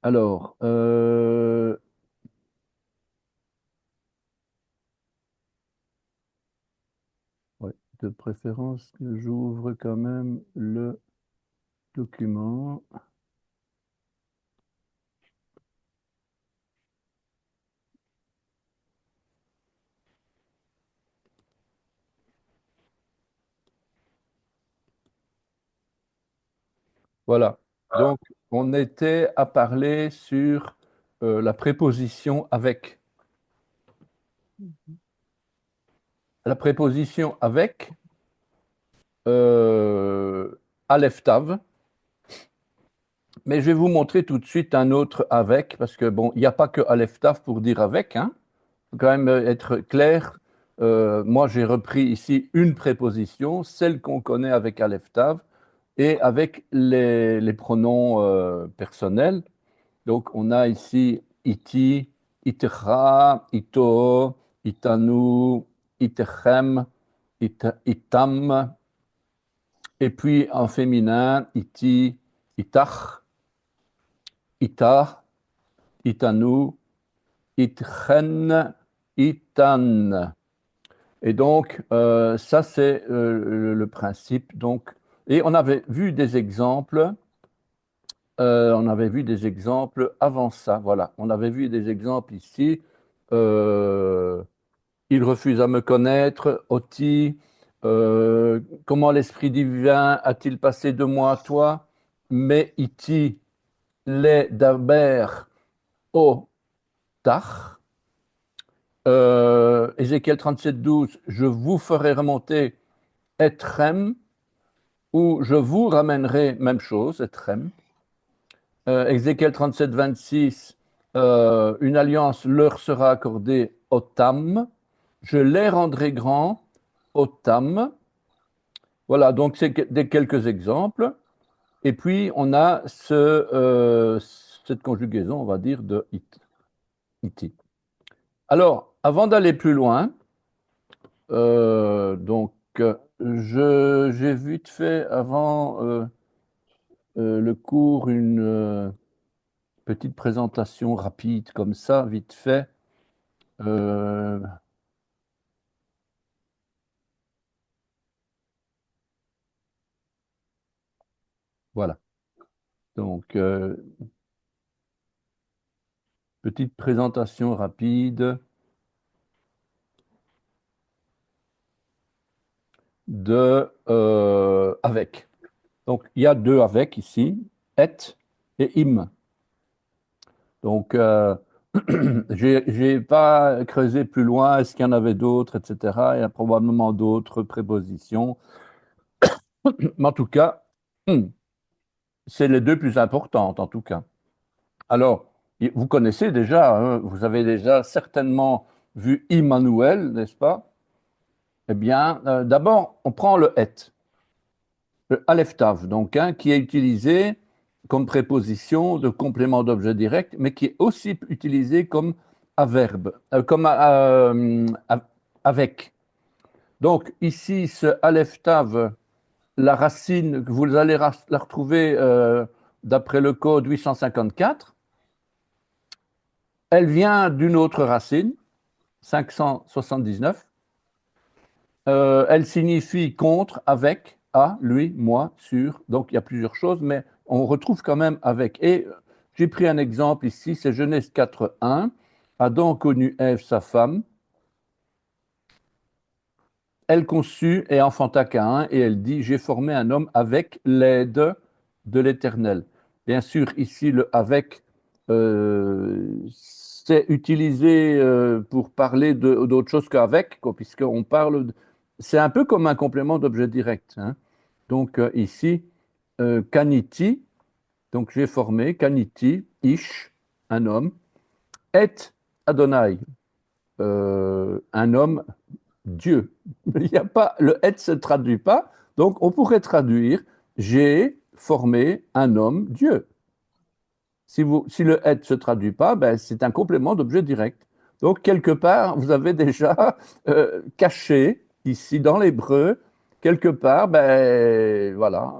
Alors, ouais, de préférence que j'ouvre quand même le document. Voilà. Donc, on était à parler sur la préposition avec. La préposition avec, euh, Aleph Tav, mais je vais vous montrer tout de suite un autre avec, parce que bon, il n'y a pas que Aleph Tav pour dire avec, hein. Faut quand même être clair. Moi, j'ai repris ici une préposition, celle qu'on connaît avec Aleph Tav, et avec les pronoms personnels. Donc, on a ici iti, itecha, ito, itanu, itechem, itam, et puis en féminin, iti, itach, ita, itanu, itchen, itan. Et donc, ça, c'est le principe. Donc, et on avait vu des exemples. On avait vu des exemples avant ça. Voilà, on avait vu des exemples ici. Euh, il refuse à me connaître. Oti. Comment l'Esprit divin a-t-il passé de moi à toi? Mais iti les daber o tach. Ézéchiel 37, 12. Je vous ferai remonter Etrem, ou je vous ramènerai, même chose, Etrem. Ézéchiel 37, 26, une alliance leur sera accordée, Otam. Je les rendrai grands, Otam. Voilà, donc c'est des quelques exemples. Et puis, on a cette conjugaison, on va dire, de it, iti. Alors, avant d'aller plus loin, donc, j'ai vite fait avant le cours une petite présentation rapide comme ça, vite fait. Euh, voilà. Donc, petite présentation rapide de avec. Donc, il y a deux avec ici, et et im. Donc, j'ai pas creusé plus loin, est-ce qu'il y en avait d'autres, etc. Il y a probablement d'autres prépositions. Mais en tout cas, c'est les deux plus importantes, en tout cas. Alors, vous connaissez déjà, hein, vous avez déjà certainement vu Immanuel, n'est-ce pas? Eh bien, d'abord, on prend le et, le Aleph Tav, donc, hein, qui est utilisé comme préposition de complément d'objet direct, mais qui est aussi utilisé comme averbe, comme avec. Donc, ici, ce Aleph Tav, la racine, vous allez la retrouver d'après le code 854. Elle vient d'une autre racine, 579. Elle signifie contre, avec, à, lui, moi, sur. Donc il y a plusieurs choses, mais on retrouve quand même avec. Et j'ai pris un exemple ici, c'est Genèse 4, 1. Adam connut Ève, sa femme. Elle conçut et enfanta Caïn, et elle dit, j'ai formé un homme avec l'aide de l'Éternel. Bien sûr, ici, le avec, c'est utilisé pour parler d'autre chose qu'avec, quoi, puisqu'on parle, c'est un peu comme un complément d'objet direct, hein. Donc ici, kaniti, donc j'ai formé, kaniti, ish, un homme, et Adonai, un homme, Dieu. Il y a pas, le être se traduit pas, donc on pourrait traduire j'ai formé un homme Dieu. Si le être se traduit pas, ben, c'est un complément d'objet direct. Donc quelque part, vous avez déjà caché ici dans l'hébreu, quelque part, ben voilà,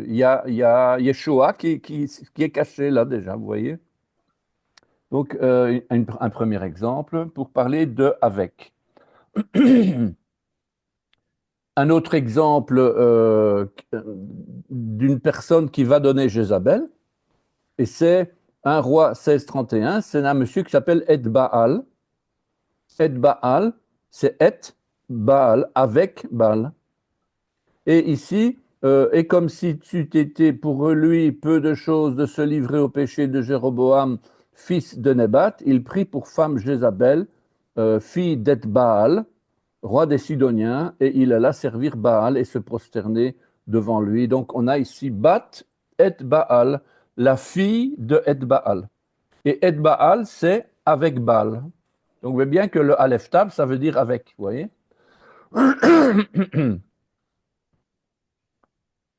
il y a Yeshua qui est caché là déjà, vous voyez. Donc, un premier exemple pour parler de avec. Un autre exemple d'une personne qui va donner Jézabel, et c'est un roi 1631, c'est un monsieur qui s'appelle Ed Baal. Ed Baal, c'est Et Baal, avec Baal. Et ici, et comme si tu t'étais pour lui peu de choses de se livrer au péché de Jéroboam, fils de Nebat, il prit pour femme Jézabel, fille d'Et-Baal, roi des Sidoniens, et il alla servir Baal et se prosterner devant lui. Donc on a ici Bat Et-Baal, la fille de Et-Baal. Et Et-Baal, c'est avec Baal. Donc vous voyez bien que le Aleph Tab, ça veut dire avec, vous voyez.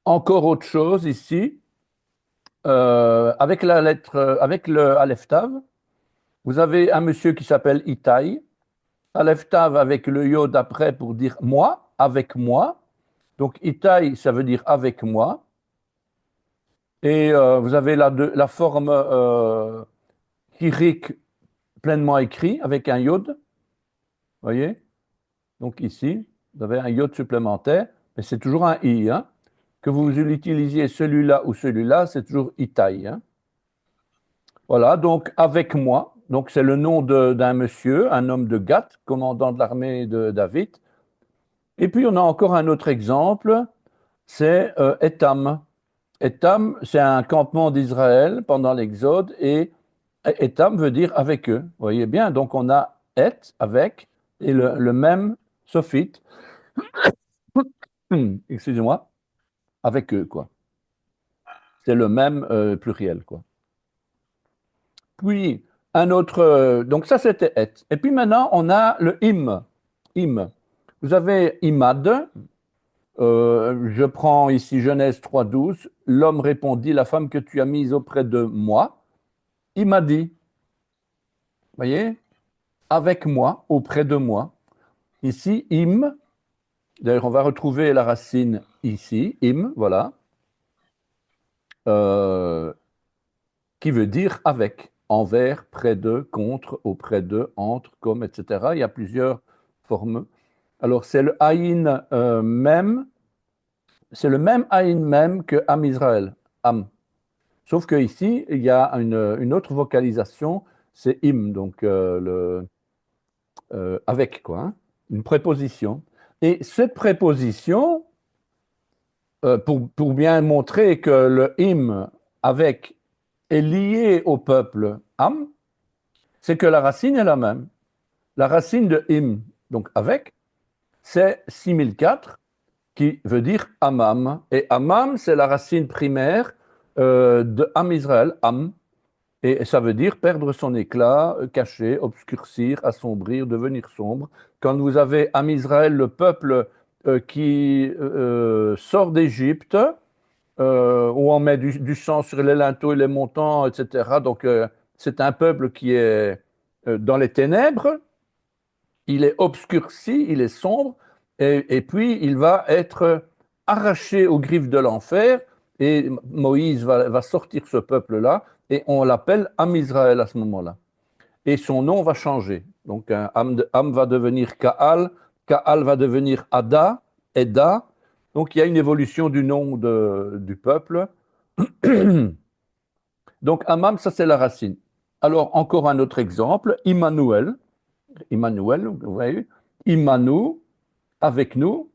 Encore autre chose ici. Avec la lettre, avec le Aleph Tav, vous avez un monsieur qui s'appelle Itaï. Aleph Tav avec le Yod après pour dire moi, avec moi. Donc Itaï, ça veut dire avec moi. Et vous avez la forme Kirik pleinement écrit avec un Yod. Voyez? Donc ici, vous avez un Yod supplémentaire, mais c'est toujours un I. Hein. Que vous utilisiez celui-là ou celui-là, c'est toujours Itaï. Hein. Voilà, donc avec moi, donc c'est le nom d'un monsieur, un homme de Gath, commandant de l'armée de David. Et puis on a encore un autre exemple, c'est Étam. Étam, c'est un campement d'Israël pendant l'Exode et Étam veut dire avec eux. Vous voyez bien, donc on a Et avec et le même sophite, excusez-moi, avec eux, quoi. C'est le même pluriel, quoi. Puis, un autre. Donc, ça, c'était et. Et puis maintenant, on a le im. Im. Vous avez imad. Je prends ici Genèse 3,12. L'homme répondit, la femme que tu as mise auprès de moi, il m'a dit. Voyez? Avec moi, auprès de moi. Ici, im. D'ailleurs, on va retrouver la racine ici, im, voilà, euh, qui veut dire avec, envers, près de, contre, auprès de, entre, comme, etc. Il y a plusieurs formes. Alors, c'est le Aïn même, c'est le même Aïn même que Am Israël, Am. Sauf qu'ici, il y a une autre vocalisation, c'est Im, donc avec, quoi, hein, une préposition. Et cette préposition, pour bien montrer que le Im avec est lié au peuple Am, c'est que la racine est la même. La racine de Im, donc avec, c'est 6004 qui veut dire Amam. Et Amam, c'est la racine primaire de Am Israël, Am. Et ça veut dire perdre son éclat, cacher, obscurcir, assombrir, devenir sombre. Quand vous avez Am Israël, le peuple qui sort d'Égypte, où on met du sang sur les linteaux et les montants, etc. Donc c'est un peuple qui est dans les ténèbres, il est obscurci, il est sombre, et puis il va être arraché aux griffes de l'enfer, et Moïse va sortir ce peuple-là, et on l'appelle Am Israël à ce moment-là. Et son nom va changer. Donc Am va devenir Kaal, Kaal va devenir Ada, Eda. Donc il y a une évolution du nom du peuple. Donc Amam, ça c'est la racine. Alors encore un autre exemple, Immanuel. Immanuel, vous voyez, Immanu, avec nous,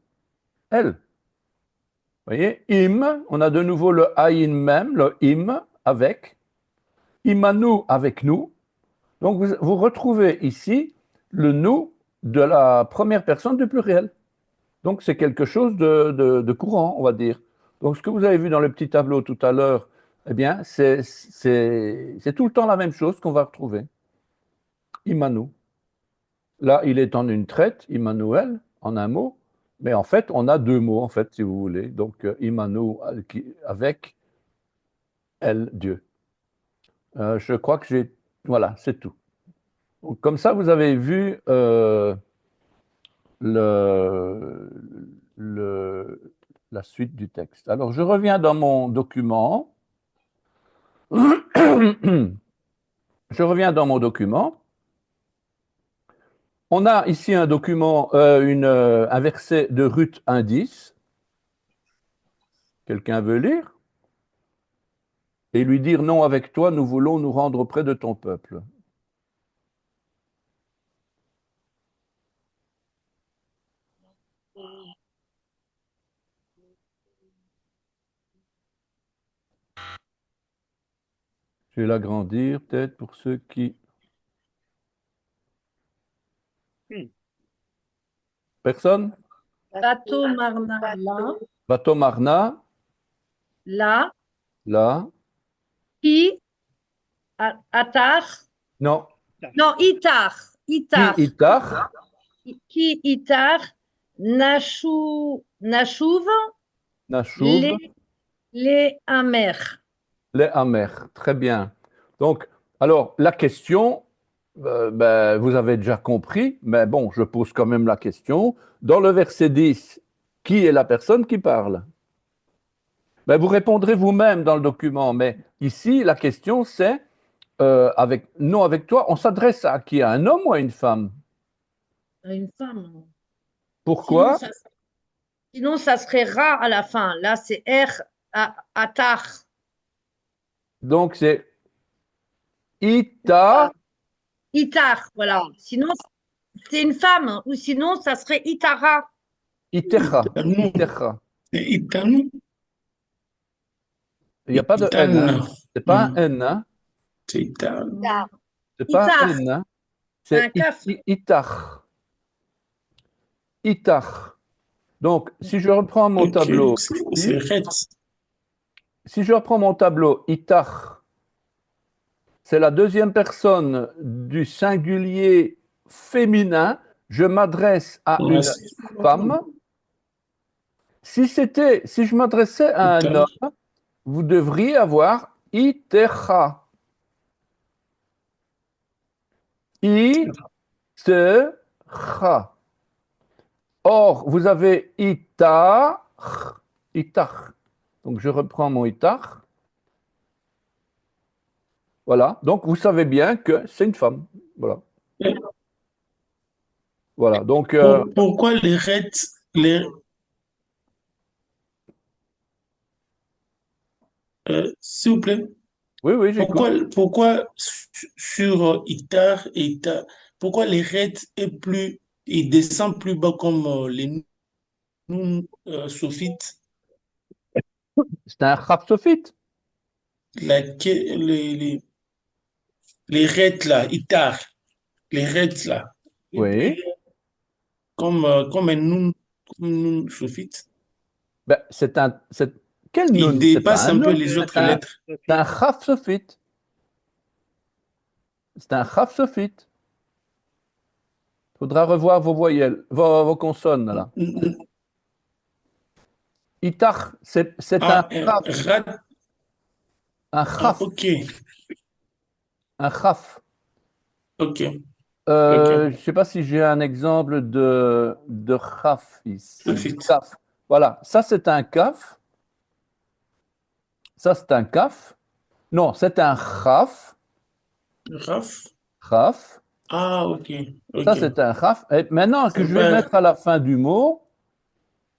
elle. Vous voyez, Im, on a de nouveau le Aïn même, le Im, avec. Immanu, avec nous. Donc vous retrouvez ici le nous de la première personne du pluriel. Donc c'est quelque chose de courant, on va dire. Donc ce que vous avez vu dans le petit tableau tout à l'heure, eh bien, c'est tout le temps la même chose qu'on va retrouver. Immanu. Là, il est en une traite, Immanuel, en un mot, mais en fait, on a deux mots, en fait, si vous voulez. Donc, Immanu avec elle, Dieu. Je crois que j'ai. Voilà, c'est tout. Donc, comme ça, vous avez vu le, la suite du texte. Alors, je reviens dans mon document. je reviens dans mon document. On a ici un document, un verset de Ruth 1,10. Quelqu'un veut lire? Et lui dire non, avec toi, nous voulons nous rendre auprès de ton peuple. Je vais l'agrandir peut-être pour ceux qui. Personne? Bateau Marna, là, Bateau Marna, là, là. qui, Atar, Non. non, Itar, Qui Itar, Itach, qui Itar, Nashuv, Nashuv, les Amer. les Amer. Très bien. Donc, alors, la question, ben, vous avez déjà compris, mais bon, je pose quand même la question. Dans le verset 10, qui est la personne qui parle? Ben, vous répondrez vous-même dans le document, mais ici, la question, c'est, avec, non, avec toi, on s'adresse à qui? À un homme ou à une femme? Une femme. Sinon, Pourquoi? sinon, ça serait Ra à la fin. Là, c'est R, Atar. Donc, c'est Ita, Itar, voilà. Sinon, c'est une femme. Ou sinon, ça serait Itara. Itecha, Itanu. Itecha. C'est Itanu. Il n'y a pas de N, hein? Itana. C'est pas un N, hein? C'est Itanu. C'est pas un Itar, N, hein? c'est un C'est kaf. Itach. Itach. Donc, si je reprends mon Ok, tableau c'est ici, Red. si je reprends mon tableau, Itach, c'est la deuxième personne du singulier féminin. Je m'adresse à Ouais, une c'est femme. Si je m'adressais à un Itanu. homme, vous devriez avoir Itecha. Itecha. Or, vous avez Itach. Itach. Donc, je reprends mon Itach. Voilà. Donc, vous savez bien que c'est une femme. Voilà. Voilà. Donc, Pourquoi les Reds, s'il vous plaît, oui, oui, j'écoute. pourquoi sur Itar et Itar, pourquoi les Reds est plus, il descend plus bas comme les Nun sophites, C'est un Rapsophite. les Reds là, Itar, les Reds là, et puis Oui. comme un Nun, comme Nun sophite, Ben, quel il nun? C'est pas dépasse un un peu nun, les autres lettres. c'est un Rapsophite. C'est un Rapsophite. Il faudra revoir vos voyelles, vos consonnes, là. Itach, c'est un Ah, Chaf. rat, Un ah, Chaf. ok, Un Chaf. ok, ok. Je ne sais pas si j'ai un exemple de Chaf ici. Sophite. Kaf. Voilà, ça c'est un Kaf. Ça c'est un Kaf. Non, c'est un Chaf. Raf. Chaf. Ah, ok, Ça ok. c'est un Chaf. Et maintenant que C'est je vais pas. mettre à la fin du mot,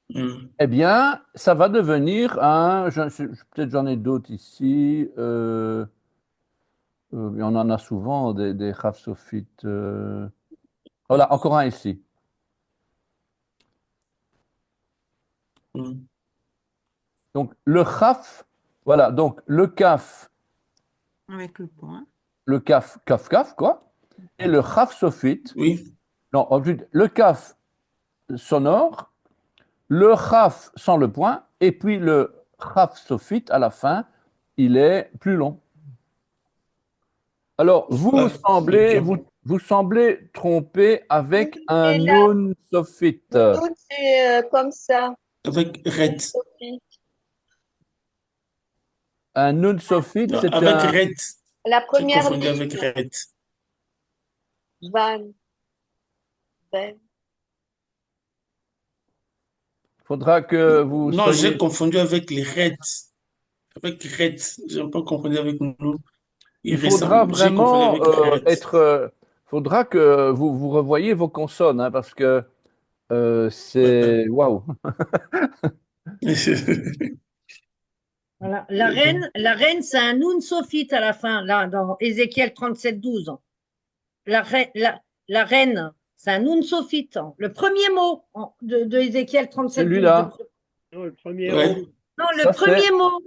Hmm. eh bien, ça va devenir un. Peut-être j'en ai d'autres ici. On en a souvent des Chaf sophites. Voilà, encore un ici. Hmm. Donc le Chaf, voilà, donc le Kaf. Avec le point. Le kaf, kaf, kaf, quoi. Et le chaf sophite, Oui. non, ensuite, le kaf sonore, le chaf sans le point, et puis le chaf sophite à la fin, il est plus long. Alors, Ah, ok. vous semblez tromper avec un Et là, nun sophite. nous, c'est comme ça, Avec Red. Sophie. Un nun sophite, Non, c'est avec un. Red. La J'ai première confondu avec ligne, Red. Van, Ben. Faudra que vous Non, j'ai soyez. confondu avec les Reds. Avec Red. J'ai pas confondu avec nous. Il il faudra ressemble. J'ai confondu vraiment avec Eret. faudra que vous revoyiez vos consonnes, hein, parce que c'est waouh. Voilà. La reine, c'est un nun sophite à la fin, là, dans Ézéchiel 37, 12. La reine, c'est un nun sophite. Le premier mot de Ézéchiel 37, 12. Celui-là, Non, le premier Ouais. mot. Non, le ça c'est premier mot.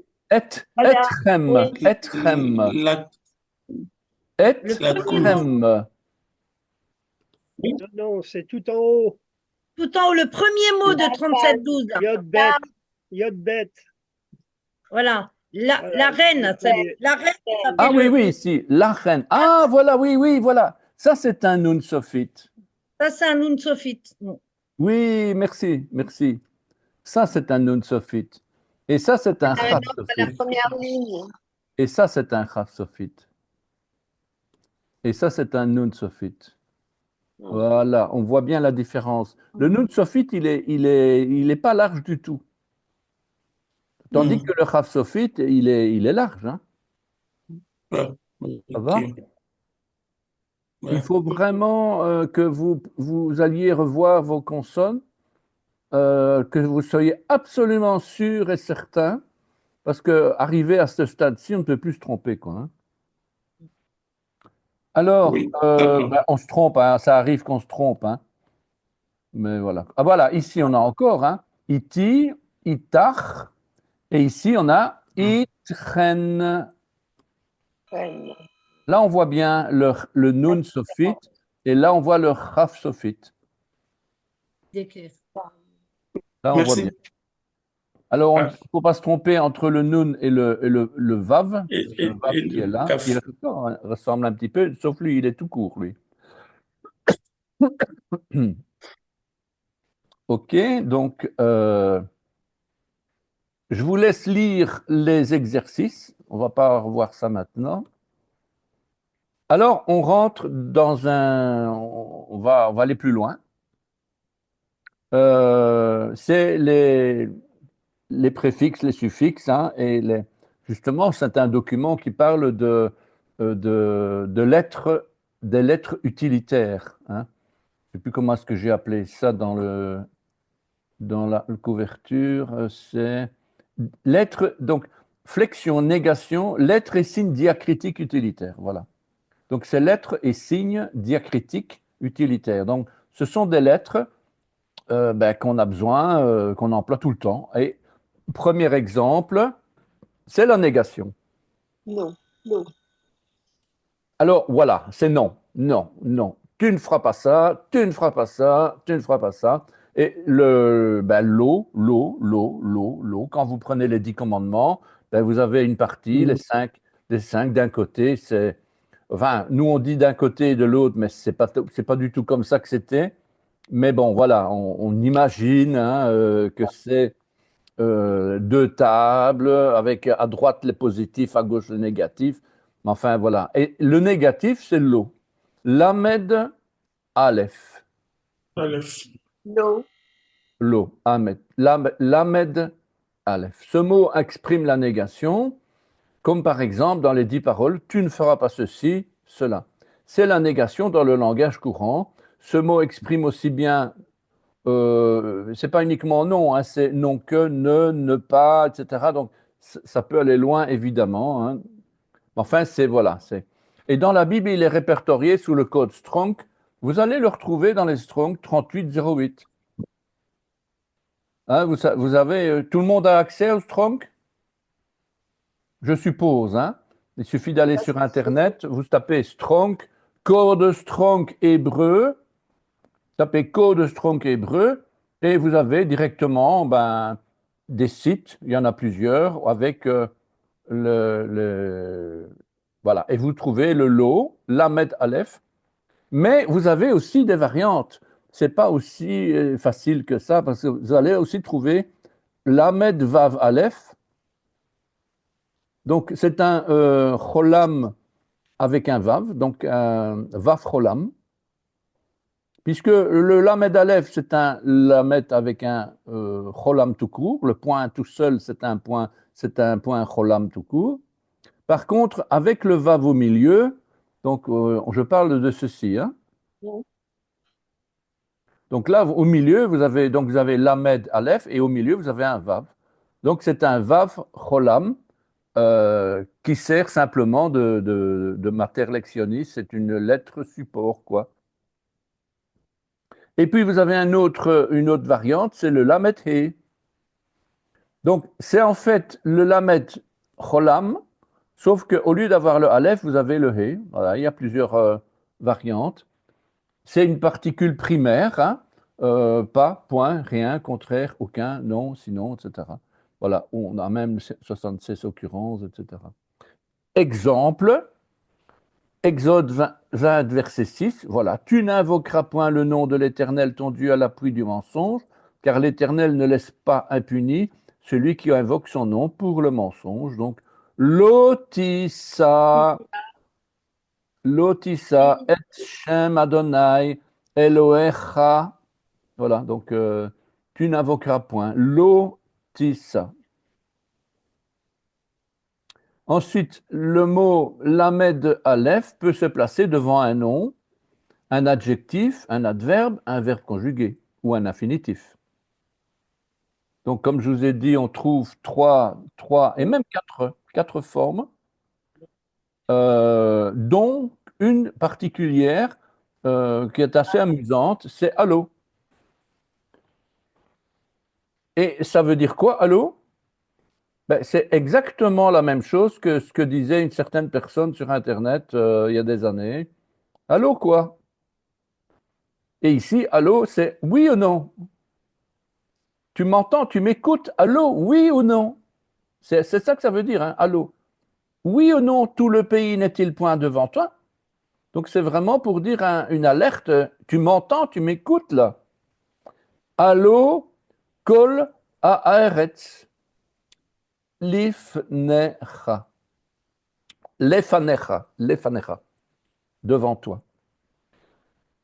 Voilà. etrem, Oui. etrem, La, Le la premier cool. mot. etrem. Non, non, c'est tout en haut. Tout en haut, le premier mot de La 37, 12. Yod bet. Yod bet. Voilà. La Voilà, reine, le premier. la reine Ah oui, s'appelle. oui, ici, la reine. Ah voilà, oui, oui, voilà. Ça c'est un nun sophite. Ça, c'est un nun sophite. Oui, merci, merci. Ça c'est un nun sophite. Et ça c'est un chaf Maintenant, c'est la sophite. première ligne. Et ça c'est un chaf sophite. Et ça c'est un nun sophite. Voilà, on voit bien la différence. Le nun sophite, il est pas large du tout. Tandis que le chaf sophite, il est large, hein. Ouais. Ça Ok. va? Il Ouais. faut vraiment que vous alliez revoir vos consonnes, que vous soyez absolument sûr et certain, parce que arrivé à ce stade-ci, on ne peut plus se tromper, quoi, hein. Alors, Oui, d'accord. ben, on se trompe, hein, ça arrive qu'on se trompe, hein, mais voilà. Ah voilà, ici on a encore, hein, iti, itach, et ici on a itchen. Reine. Là, on voit bien le nun sophite, et là, on voit le chaf sophite. D'écrire. Là, on voit bien. Merci. Alors, il ne Ah, faut pas se tromper entre le nun et le vav. et, Le et, vav et qui est le là, il CAF. ressemble un petit peu, sauf lui, il est tout court, lui. OK, donc je vous laisse lire les exercices. On ne va pas revoir ça maintenant. Alors, on rentre dans un... On va aller plus loin. C'est les préfixes, les suffixes, hein, justement, c'est un document qui parle de lettres, des lettres utilitaires, hein. Je ne sais plus comment est-ce que j'ai appelé ça dans la couverture. C'est lettres, donc flexion, négation, lettres et signes diacritiques utilitaires. Voilà. Donc, c'est lettres et signes diacritiques utilitaires. Donc, ce sont des lettres ben, qu'on a besoin, qu'on emploie tout le temps. Et premier exemple, c'est la négation. Non. Non. Alors voilà, c'est non, non, non. Tu ne feras pas ça, tu ne feras pas ça, tu ne feras pas ça. Et l'eau. Quand vous prenez les 10 commandements, ben, vous avez une partie, les cinq d'un côté. Enfin, nous on dit d'un côté et de l'autre, mais c'est pas du tout comme ça que c'était. Mais bon, voilà, on imagine, hein, que c'est deux tables avec à droite les positifs, à gauche les négatifs. Mais enfin, voilà. Et le négatif, c'est l'eau. Lamed Aleph. Aleph. Non. L'eau. Ahmed. Lamed Aleph. Ce mot exprime la négation, comme par exemple dans les 10 paroles, tu ne feras pas ceci, cela. C'est la négation dans le langage courant. Ce mot exprime aussi bien c'est pas uniquement non, hein, c'est non que, ne pas, etc. Donc, ça peut aller loin, évidemment, hein. Enfin, voilà. Et dans la Bible, il est répertorié sous le code Strong. Vous allez le retrouver dans les Strong 3808. Hein, vous avez, tout le monde a accès au Strong? Je suppose, hein. Il suffit d'aller sur Internet, vous tapez Strong, code Strong hébreu, tapez code Strong hébreu, et vous avez directement ben, des sites, il y en a plusieurs, avec voilà. Et vous trouvez le lot, Lamed Aleph, mais vous avez aussi des variantes. C'est pas aussi facile que ça, parce que vous allez aussi trouver Lamed Vav Aleph. Donc, c'est un cholam avec un Vav, donc un Vav cholam. Puisque le Lamed Aleph, c'est un Lamed avec un cholam tout court. Le point tout seul, c'est un point cholam tout court. Par contre, avec le vav au milieu, donc je parle de ceci, hein. Oui. Donc là, au milieu, vous avez lamed aleph et au milieu, vous avez un vav. Donc c'est un vav cholam qui sert simplement de matière lectionniste. C'est une lettre support, quoi. Et puis vous avez une autre variante, c'est le lamed he. Donc c'est en fait le lamed cholam, sauf qu'au lieu d'avoir le aleph, vous avez le he. Voilà, il y a plusieurs variantes. C'est une particule primaire, hein, pas, point, rien, contraire, aucun, non, sinon, etc. Voilà, on a même 76 occurrences, etc. Exemple, Exode 20, verset 6, voilà. Tu n'invoqueras point le nom de l'Éternel ton Dieu à l'appui du mensonge, car l'Éternel ne laisse pas impuni celui qui invoque son nom pour le mensonge. Donc, lotissa, lotissa, et Shem Adonai, Elohecha. Voilà, donc tu n'invoqueras point. Lotissa. Ensuite, le mot lamed aleph peut se placer devant un nom, un adjectif, un adverbe, un verbe conjugué ou un infinitif. Donc, comme je vous ai dit, on trouve trois et même quatre formes, dont une particulière qui est assez amusante, c'est allô. Et ça veut dire quoi, allô? Ben, c'est exactement la même chose que ce que disait une certaine personne sur Internet il y a des années. Allô, quoi? Et ici, allô, c'est oui ou non? Tu m'entends, tu m'écoutes? Allô, oui ou non? C'est ça que ça veut dire, hein, allô. Oui ou non, tout le pays n'est-il point devant toi? Donc c'est vraiment pour dire une alerte. Tu m'entends, tu m'écoutes là. Allô, kol haaretz, lifnecha, lefanecha, devant toi.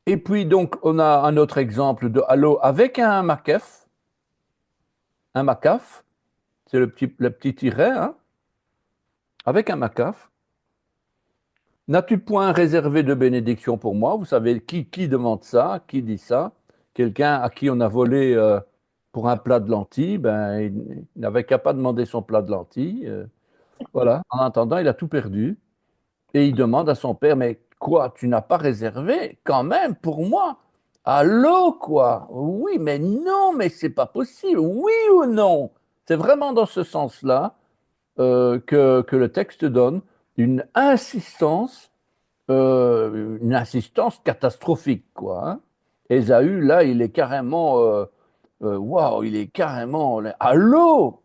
Et puis donc on a un autre exemple de allô avec un makef, c'est le petit tiret, hein, avec un makaf. N'as-tu point réservé de bénédiction pour moi? Vous savez qui demande ça, qui dit ça? Quelqu'un à qui on a volé pour un plat de lentilles, ben, il n'avait qu'à pas demander son plat de lentilles. Voilà. En attendant, il a tout perdu. Et il demande à son père, mais quoi, tu n'as pas réservé quand même pour moi? Allô, quoi? Oui, mais non, mais c'est pas possible. Oui ou non? C'est vraiment dans ce sens-là que le texte donne une insistance catastrophique, quoi, hein. Ésaü, là, il est carrément, waouh, il est carrément, allô?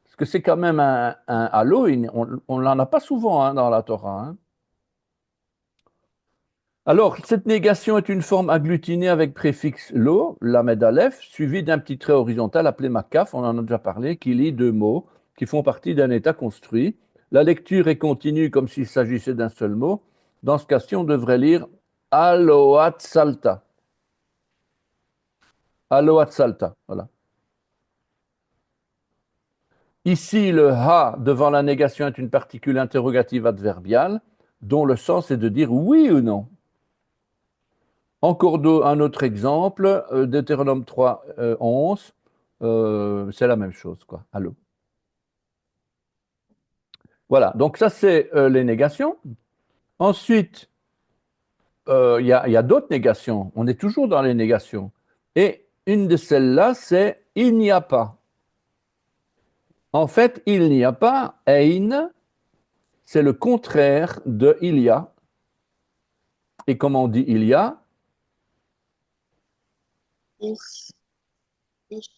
Parce que c'est quand même un allô, on n'en a pas souvent hein, dans la Torah, hein. Alors, cette négation est une forme agglutinée avec préfixe lo, lamed aleph, suivi d'un petit trait horizontal appelé makaf, on en a déjà parlé, qui lie deux mots qui font partie d'un état construit. La lecture est continue comme s'il s'agissait d'un seul mot. Dans ce cas-ci, on devrait lire aloat salta. Aloat salta, voilà. Ici, le ha devant la négation est une particule interrogative adverbiale dont le sens est de dire oui ou non. Encore un autre exemple, Deutéronome 3, 11, c'est la même chose, quoi. Allô. Voilà, donc ça c'est les négations. Ensuite, il y a d'autres négations. On est toujours dans les négations. Et une de celles-là, c'est il n'y a pas. En fait, il n'y a pas, ein, c'est le contraire de il y a. Et comment on dit il y a? Ish. Ish.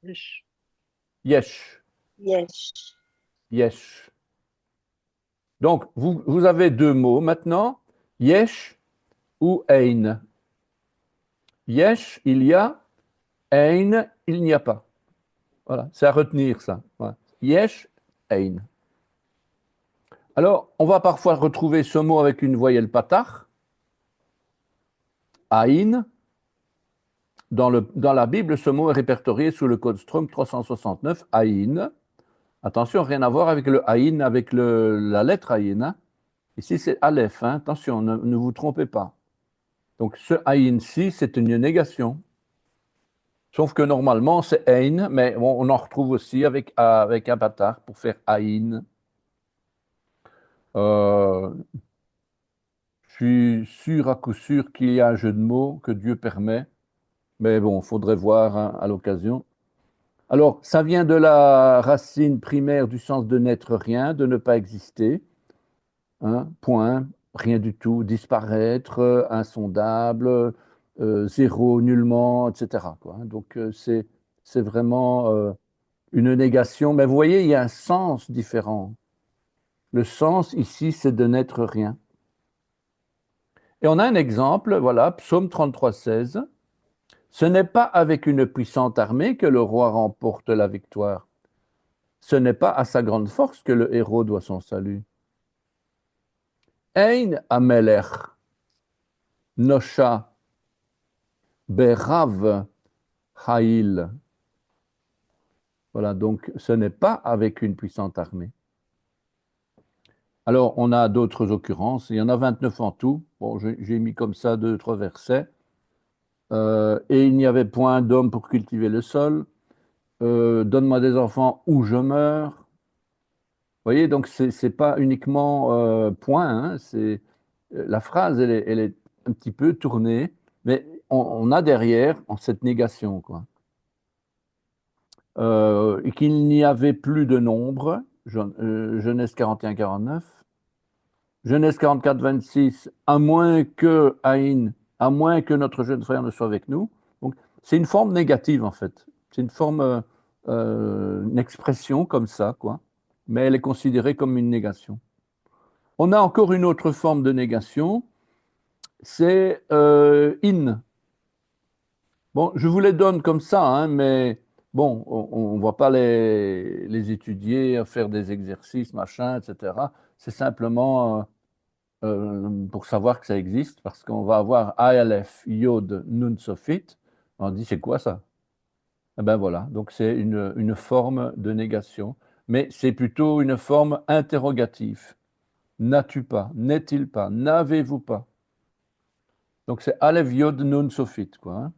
Ish. Yesh. Yesh. Yesh. Donc, vous avez deux mots maintenant, yesh ou ein. Yesh, il y a, ein, il n'y a pas. Voilà, c'est à retenir ça. Voilà. Yesh, ein. Alors, on va parfois retrouver ce mot avec une voyelle patach, aïn. Dans la Bible, ce mot est répertorié sous le code Strong 369, aïn. Attention, rien à voir avec le Aïn, avec la lettre Aïn, hein. Ici, c'est Aleph, hein. Attention, ne vous trompez pas. Donc, ce Aïn-ci, c'est une négation. Sauf que normalement, c'est Aïn, mais on en retrouve aussi avec un bâtard pour faire Aïn. Je suis sûr à coup sûr qu'il y a un jeu de mots que Dieu permet, mais bon, il faudrait voir hein, à l'occasion. Alors, ça vient de la racine primaire du sens de n'être rien, de ne pas exister, hein, point, rien du tout, disparaître, insondable, zéro, nullement, etc., quoi, hein. Donc, c'est vraiment une négation, mais vous voyez, il y a un sens différent. Le sens ici, c'est de n'être rien. Et on a un exemple, voilà, Psaume 33, 16. Ce n'est pas avec une puissante armée que le roi remporte la victoire. Ce n'est pas à sa grande force que le héros doit son salut. Ein amelech nosha berav haïl. Voilà, donc ce n'est pas avec une puissante armée. Alors, on a d'autres occurrences, il y en a 29 en tout. Bon, j'ai mis comme ça 2, 3 versets. Et il n'y avait point d'homme pour cultiver le sol. Donne-moi des enfants ou je meurs. Vous voyez, donc c'est pas uniquement point, hein, la phrase, elle est un petit peu tournée, mais on a derrière cette négation, quoi. Et qu'il n'y avait plus de nombre, Genèse 41, 49. Genèse 44, 26, à moins que Haïn, à moins que notre jeune frère ne soit avec nous. Donc, c'est une forme négative, en fait. C'est une forme, une expression comme ça, quoi. Mais elle est considérée comme une négation. On a encore une autre forme de négation, c'est in. Bon, je vous les donne comme ça, hein, mais bon, on ne va pas les étudier, faire des exercices, machin, etc. C'est simplement pour savoir que ça existe, parce qu'on va avoir Aleph, Yod, Nun, Sofit. On dit, c'est quoi ça? Eh ben voilà, donc c'est une forme de négation, mais c'est plutôt une forme interrogative. N'as-tu pas? N'est-il pas? N'avez-vous pas? Donc c'est Aleph, Yod, Nun, Sofit, quoi, hein.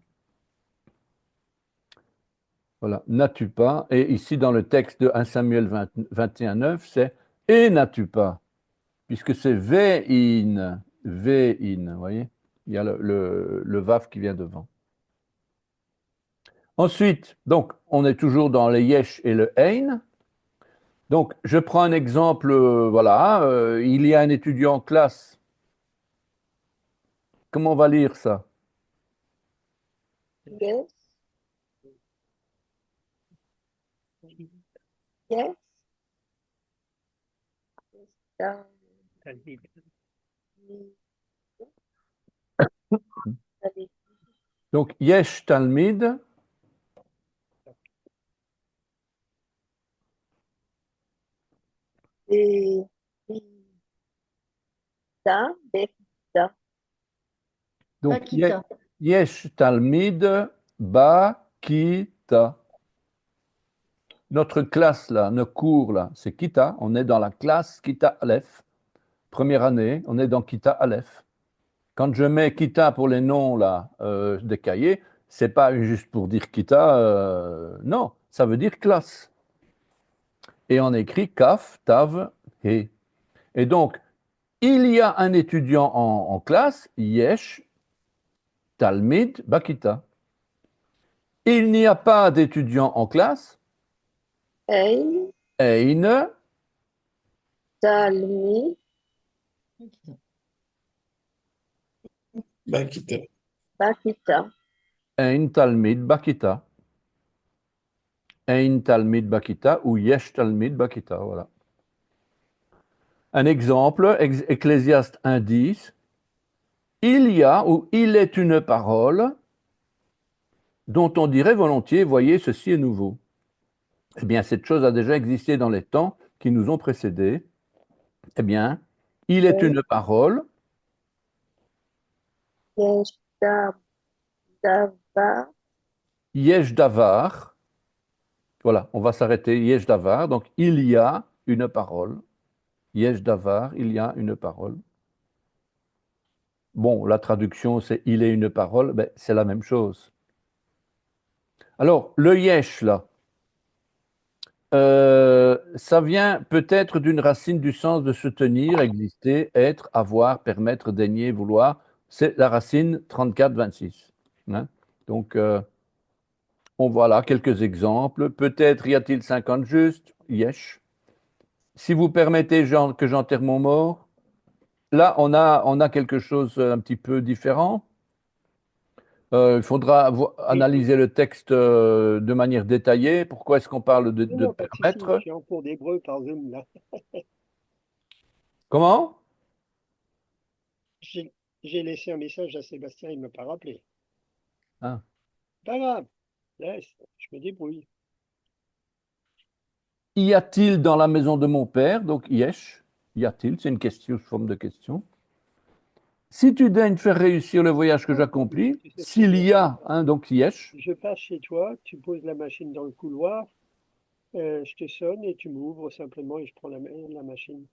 Voilà, n'as-tu pas? Et ici, dans le texte de 1 Samuel 21, 9, c'est et n'as-tu pas? Puisque c'est ve'in, ve'in, vous voyez? Il y a le vav qui vient devant. Ensuite, donc, on est toujours dans le yesh et le ein. Donc, je prends un exemple, voilà, il y a un étudiant en classe. Comment on va lire ça? Yes. Yes. Down. Talmid. Donc, yesh talmid, Et Beta, Beta. donc Bakita. yesh talmid bakita. Notre classe là, notre cours là, c'est Kita. On est dans la classe Kita Aleph. Première année, on est dans Kita Aleph. Quand je mets Kita pour les noms là des cahiers, c'est pas juste pour dire Kita, non, ça veut dire classe. Et on écrit Kaf, Tav, He. Et donc, il y a un étudiant en classe, Yesh, Talmid, Bakita. Il n'y a pas d'étudiant en classe, Ein, Ein, Talmi, Bakita. Bakita. Ein Talmid, Bakita. Ein Talmid Bakita ou Yesh Talmid Bakita, voilà. Un exemple, Ecclésiaste 1.10, il y a ou il est une parole dont on dirait volontiers, voyez, ceci est nouveau. Eh bien, cette chose a déjà existé dans les temps qui nous ont précédés. Eh bien, il est une parole, Yesh, Davar, Yesh Davar, Voilà, on va s'arrêter. Yesh davar. Donc, il y a une parole. Yesh davar, il y a une parole. Bon, la traduction, c'est il est une parole. Ben, c'est la même chose. Alors, le yesh, là, ça vient peut-être d'une racine du sens de se tenir, exister, être, avoir, permettre, daigner, vouloir. C'est la racine 34-26. Hein. Donc, on voit là quelques exemples. Peut-être y a-t-il 50 justes? Yesh. Si vous permettez que j'enterre mon mort, là, on a quelque chose un petit peu différent. Il faudra Oui. analyser le texte de manière détaillée. Pourquoi est-ce qu'on parle Non, de non, pas de souci. Je permettre? suis en cours d'hébreu par Zoom, là. Comment? J'ai j'ai laissé un message à Sébastien, il ne m'a pas rappelé. Ah. Pas grave, laisse, je me débrouille. Y a-t-il dans la maison de mon père? Donc, yesh. Y a-t-il? C'est une question sous forme de question. Si tu daignes faire réussir le voyage que j'accomplis, Tu sais très s'il bien. y a, hein, donc yesh. Je passe chez toi, tu poses la machine dans le couloir, je te sonne et tu m'ouvres simplement et je prends la machine.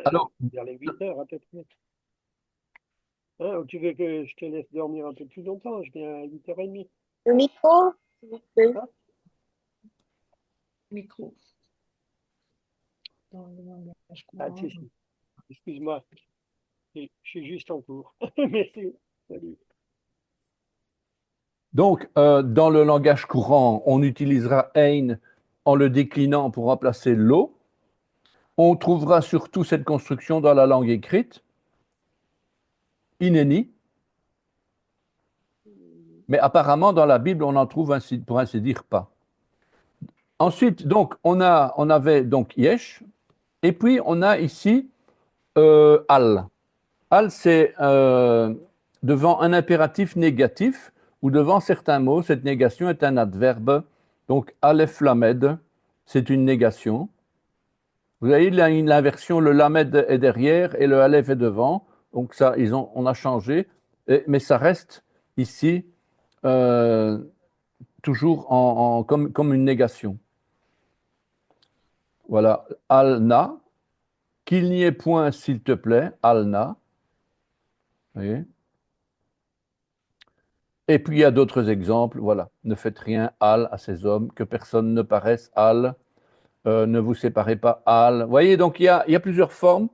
Alors, Vers les 8 heures à peu près. Hein, ou tu veux que je te laisse dormir un peu plus longtemps? Je viens à 8h30. Le micro, s'il vous plaît. Hein? Micro. Dans le langage Ah, courant. si. Excuse-moi, je suis juste en cours. Merci. Salut. donc, dans le langage courant, on utilisera ein en le déclinant pour remplacer l'eau. On trouvera surtout cette construction dans la langue écrite, ineni, mais apparemment dans la Bible, on en trouve ainsi, pour ainsi dire pas. Ensuite, donc, on avait donc yesh, et puis on a ici al. Al, c'est devant un impératif négatif ou devant certains mots, cette négation est un adverbe. Donc, aleph lamed, c'est une négation. Vous voyez, l'inversion, le lamed est derrière et le aleph est devant. Donc, ça, on a changé, mais ça reste ici euh, toujours comme une négation. Voilà, al-na, qu'il n'y ait point, s'il te plaît, al-na. Vous voyez. Et puis il y a d'autres exemples, voilà. Ne faites rien, al, à ces hommes, que personne ne paraisse, al, ne vous séparez pas, al. Vous voyez, donc il y a plusieurs formes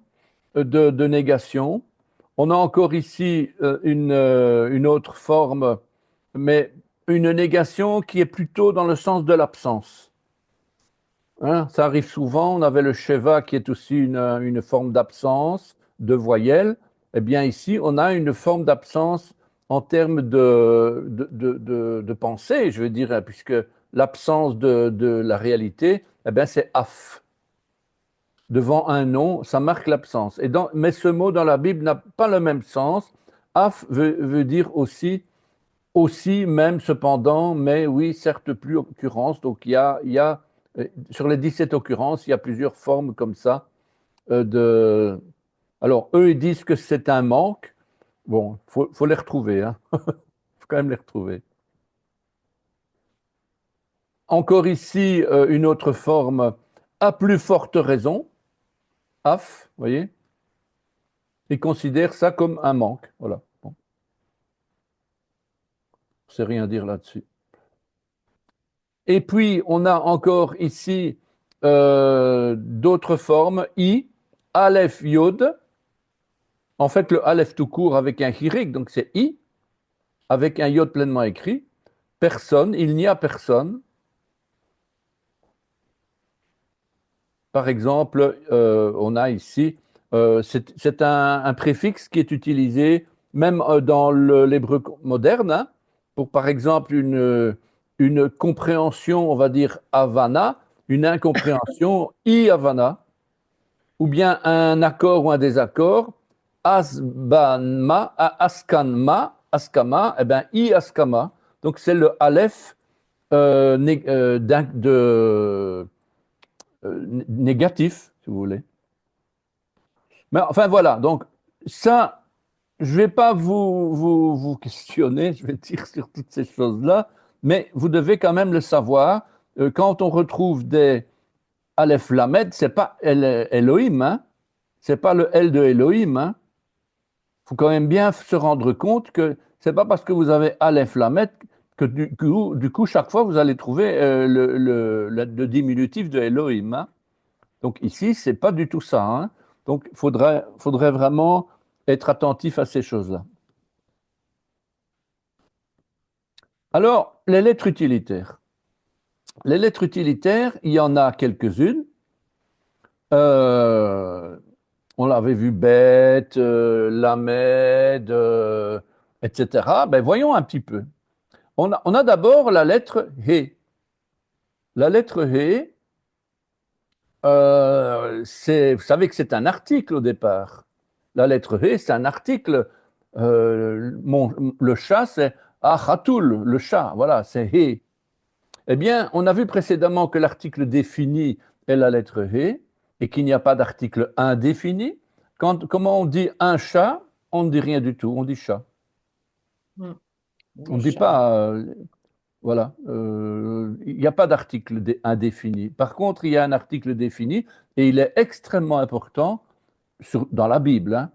de négation. On a encore ici une autre forme, mais une négation qui est plutôt dans le sens de l'absence. Hein, ça arrive souvent, on avait le sheva qui est aussi une forme d'absence de voyelle. Eh bien ici, on a une forme d'absence en termes de pensée, je veux dire, hein, puisque l'absence de la réalité, eh bien c'est af. Devant un nom, ça marque l'absence. Mais ce mot dans la Bible n'a pas le même sens. Af veut dire aussi, même, cependant, mais oui, certes, plus occurrence. Donc, sur les 17 occurrences, il y a plusieurs formes comme ça de. Alors, eux, ils disent que c'est un manque. Bon, faut les retrouver, hein. Faut quand même les retrouver. Encore ici, une autre forme, à plus forte raison, af, vous voyez, ils considèrent ça comme un manque. Voilà. Bon, je ne sais rien dire là-dessus. Et puis, on a encore ici d'autres formes. I, Aleph, Yod. En fait, le Aleph tout court avec un hirik, donc c'est I, avec un Yod pleinement écrit. Personne, il n'y a personne. Par exemple, on a ici, c'est un préfixe qui est utilisé même dans l'hébreu moderne, hein, pour par exemple une compréhension, on va dire Havana, une incompréhension I-Havana, ou bien un accord ou un désaccord, Asbanma, Askanma, Askama, eh bien I-Askama. Donc c'est le Aleph négatif, si vous voulez. Mais enfin voilà, donc ça, je vais pas vous questionner, je vais dire sur toutes ces choses-là, mais vous devez quand même le savoir. Quand on retrouve des Aleph Lamed, c'est pas Elohim, hein? C'est pas le L de Elohim, hein? Faut quand même bien se rendre compte que c'est pas parce que vous avez Aleph Lamed que du coup, chaque fois, vous allez trouver le diminutif de Elohim, hein? Donc ici, c'est pas du tout ça, hein? Donc, faudrait vraiment être attentif à ces choses-là. Alors, les lettres utilitaires. Les lettres utilitaires, il y en a quelques-unes. Euh, on l'avait vu bête, lamed, etc. Ben, voyons un petit peu. On a d'abord la lettre He. La lettre He, vous savez que c'est un article au départ. La lettre He, c'est un article. Le chat, c'est Achatul, le chat. Voilà, c'est He. Eh bien, on a vu précédemment que l'article défini est la lettre He et qu'il n'y a pas d'article indéfini. Comment on dit un chat? On ne dit rien du tout, on dit chat. Hmm. On ne dit pas, voilà, il n'y a pas d'article indéfini. Par contre, il y a un article défini et il est extrêmement important dans la Bible, hein.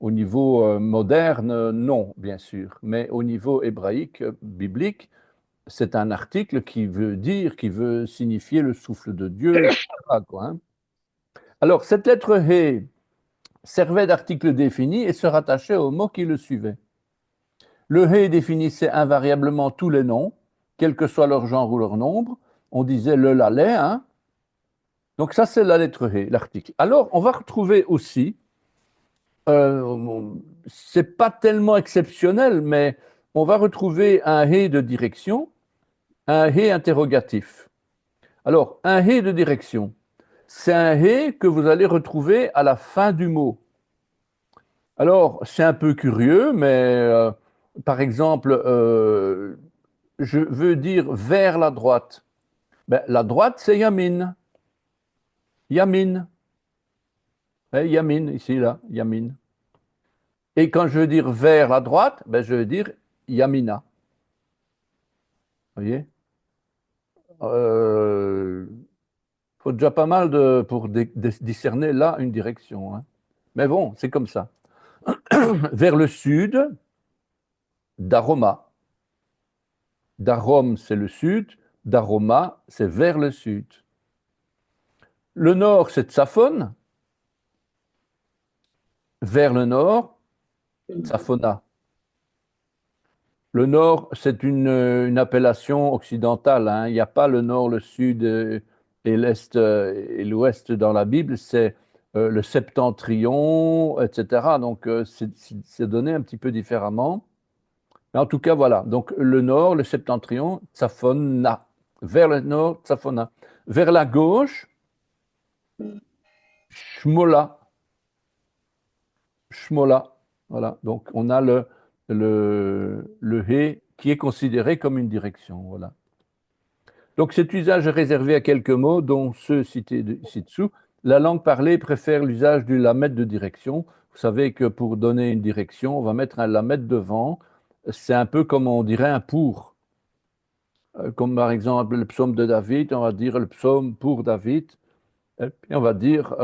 Au niveau moderne, non, bien sûr, mais au niveau hébraïque, biblique, c'est un article qui veut dire, qui veut signifier le souffle de Dieu, etc., quoi, hein. Alors, cette lettre He servait d'article défini et se rattachait au mot qui le suivait. Le He définissait invariablement tous les noms, quel que soit leur genre ou leur nombre. On disait le lalais, hein. Donc ça, c'est la lettre He, l'article. Alors, on va retrouver aussi, c'est pas tellement exceptionnel, mais on va retrouver un He de direction, un He interrogatif. Alors, un He de direction, c'est un He que vous allez retrouver à la fin du mot. Alors, c'est un peu curieux, mais par exemple, je veux dire vers la droite. Ben, la droite, c'est Yamin. Yamin. Yamin, ici, là, Yamin. Et quand je veux dire vers la droite, ben, je veux dire Yamina. Vous voyez? Faut déjà pas mal pour discerner là une direction, hein. Mais bon, c'est comme ça. Vers le sud, d'aroma. Darom, c'est le sud. D'aroma, c'est vers le sud. Le nord, c'est Tsafon. Vers le nord, Tsafona. Le nord, c'est une appellation occidentale, hein. Il n'y a pas le nord, le sud et l'est et l'ouest dans la Bible. C'est le septentrion, etc. Donc, c'est donné un petit peu différemment. Mais en tout cas, voilà. Donc, le nord, le septentrion, Tsafona. Vers le nord, Tsafona. Vers la gauche, Shmola. Shmola. Voilà. Donc, on a le He qui est considéré comme une direction. Voilà. Donc, cet usage est réservé à quelques mots, dont ceux cités ci-dessous. La langue parlée préfère l'usage du lamed de direction. Vous savez que pour donner une direction, on va mettre un lamed devant. C'est un peu comme on dirait un pour. Comme par exemple le psaume de David, on va dire le psaume pour David. Et puis on va dire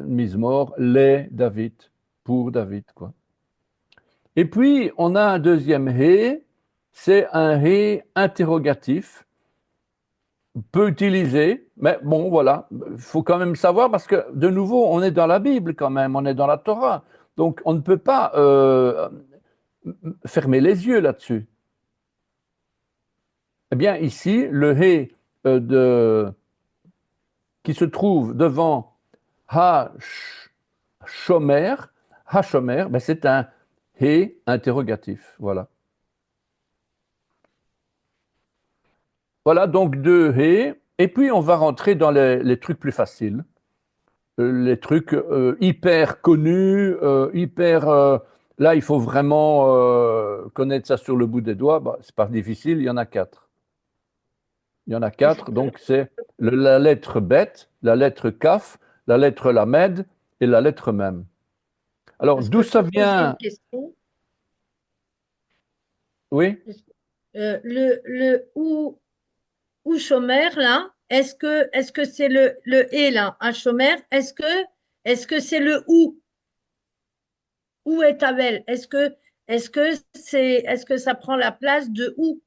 Mizmor, les David, pour David, quoi. Et puis on a un deuxième He, c'est un He interrogatif, peu utilisé, mais bon, voilà, il faut quand même savoir parce que de nouveau, on est dans la Bible quand même, on est dans la Torah. Donc on ne peut pas fermer les yeux là-dessus. Eh bien, ici, le He qui se trouve devant Ha-Shomer, Ha-Shomer, ben c'est un He interrogatif. Voilà. Voilà donc deux He. Et puis, on va rentrer dans les trucs plus faciles. Les trucs hyper connus, là, il faut vraiment connaître ça sur le bout des doigts. Bah, c'est pas difficile, il y en a 4. Il y en a 4, donc c'est la lettre Bet, la lettre Kaf, la lettre Lamed et la lettre Mem. Alors, Est-ce d'où que je ça peux poser une vient? question? Oui, Le ou chômeur, là, est-ce que c'est le et là, un chômeur, est-ce que c'est le ou? Où est Abel? Est-ce que ça prend la place de où?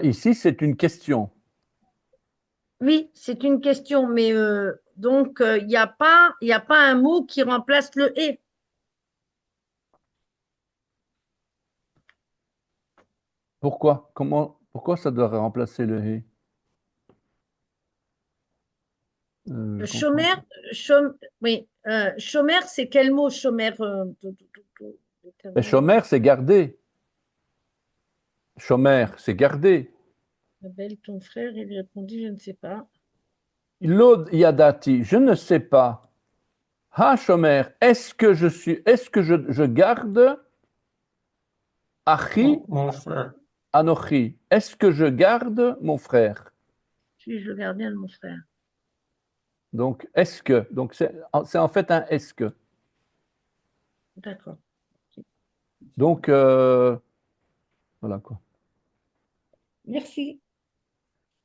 ici, c'est une question. Oui, c'est une question, mais donc il y a pas un mot qui remplace le et. Pourquoi? Pourquoi ça doit remplacer le he? Je comprends Chômeur, pas. oui, chômeur, c'est quel mot chômeur? Mais chômeur, c'est garder. Chômeur, c'est garder. Abel, ton frère, il lui répondit, je ne sais pas. Lod yadati, je ne sais pas. Ha chômeur, est-ce que je garde achi Mon frère. anochi? Est-ce que je garde mon frère? Suis-je le gardien de mon frère? Donc, est-ce que? Donc, c'est en fait un est-ce que. D'accord. Donc, voilà quoi. Merci.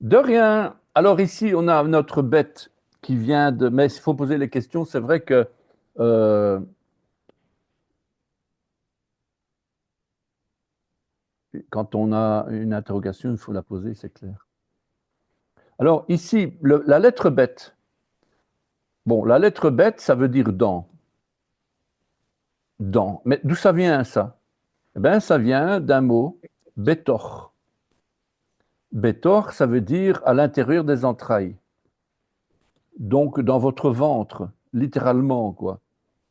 De rien. Alors ici, on a notre bête qui vient de... Mais il faut poser les questions. C'est vrai que euh, quand on a une interrogation, il faut la poser, c'est clair. Alors ici, la lettre bête. Bon, la lettre bête, ça veut dire dans. Dans. Mais d'où ça vient ça? Eh bien, ça vient d'un mot, bétor. Bétor, ça veut dire à l'intérieur des entrailles. Donc, dans votre ventre, littéralement, quoi.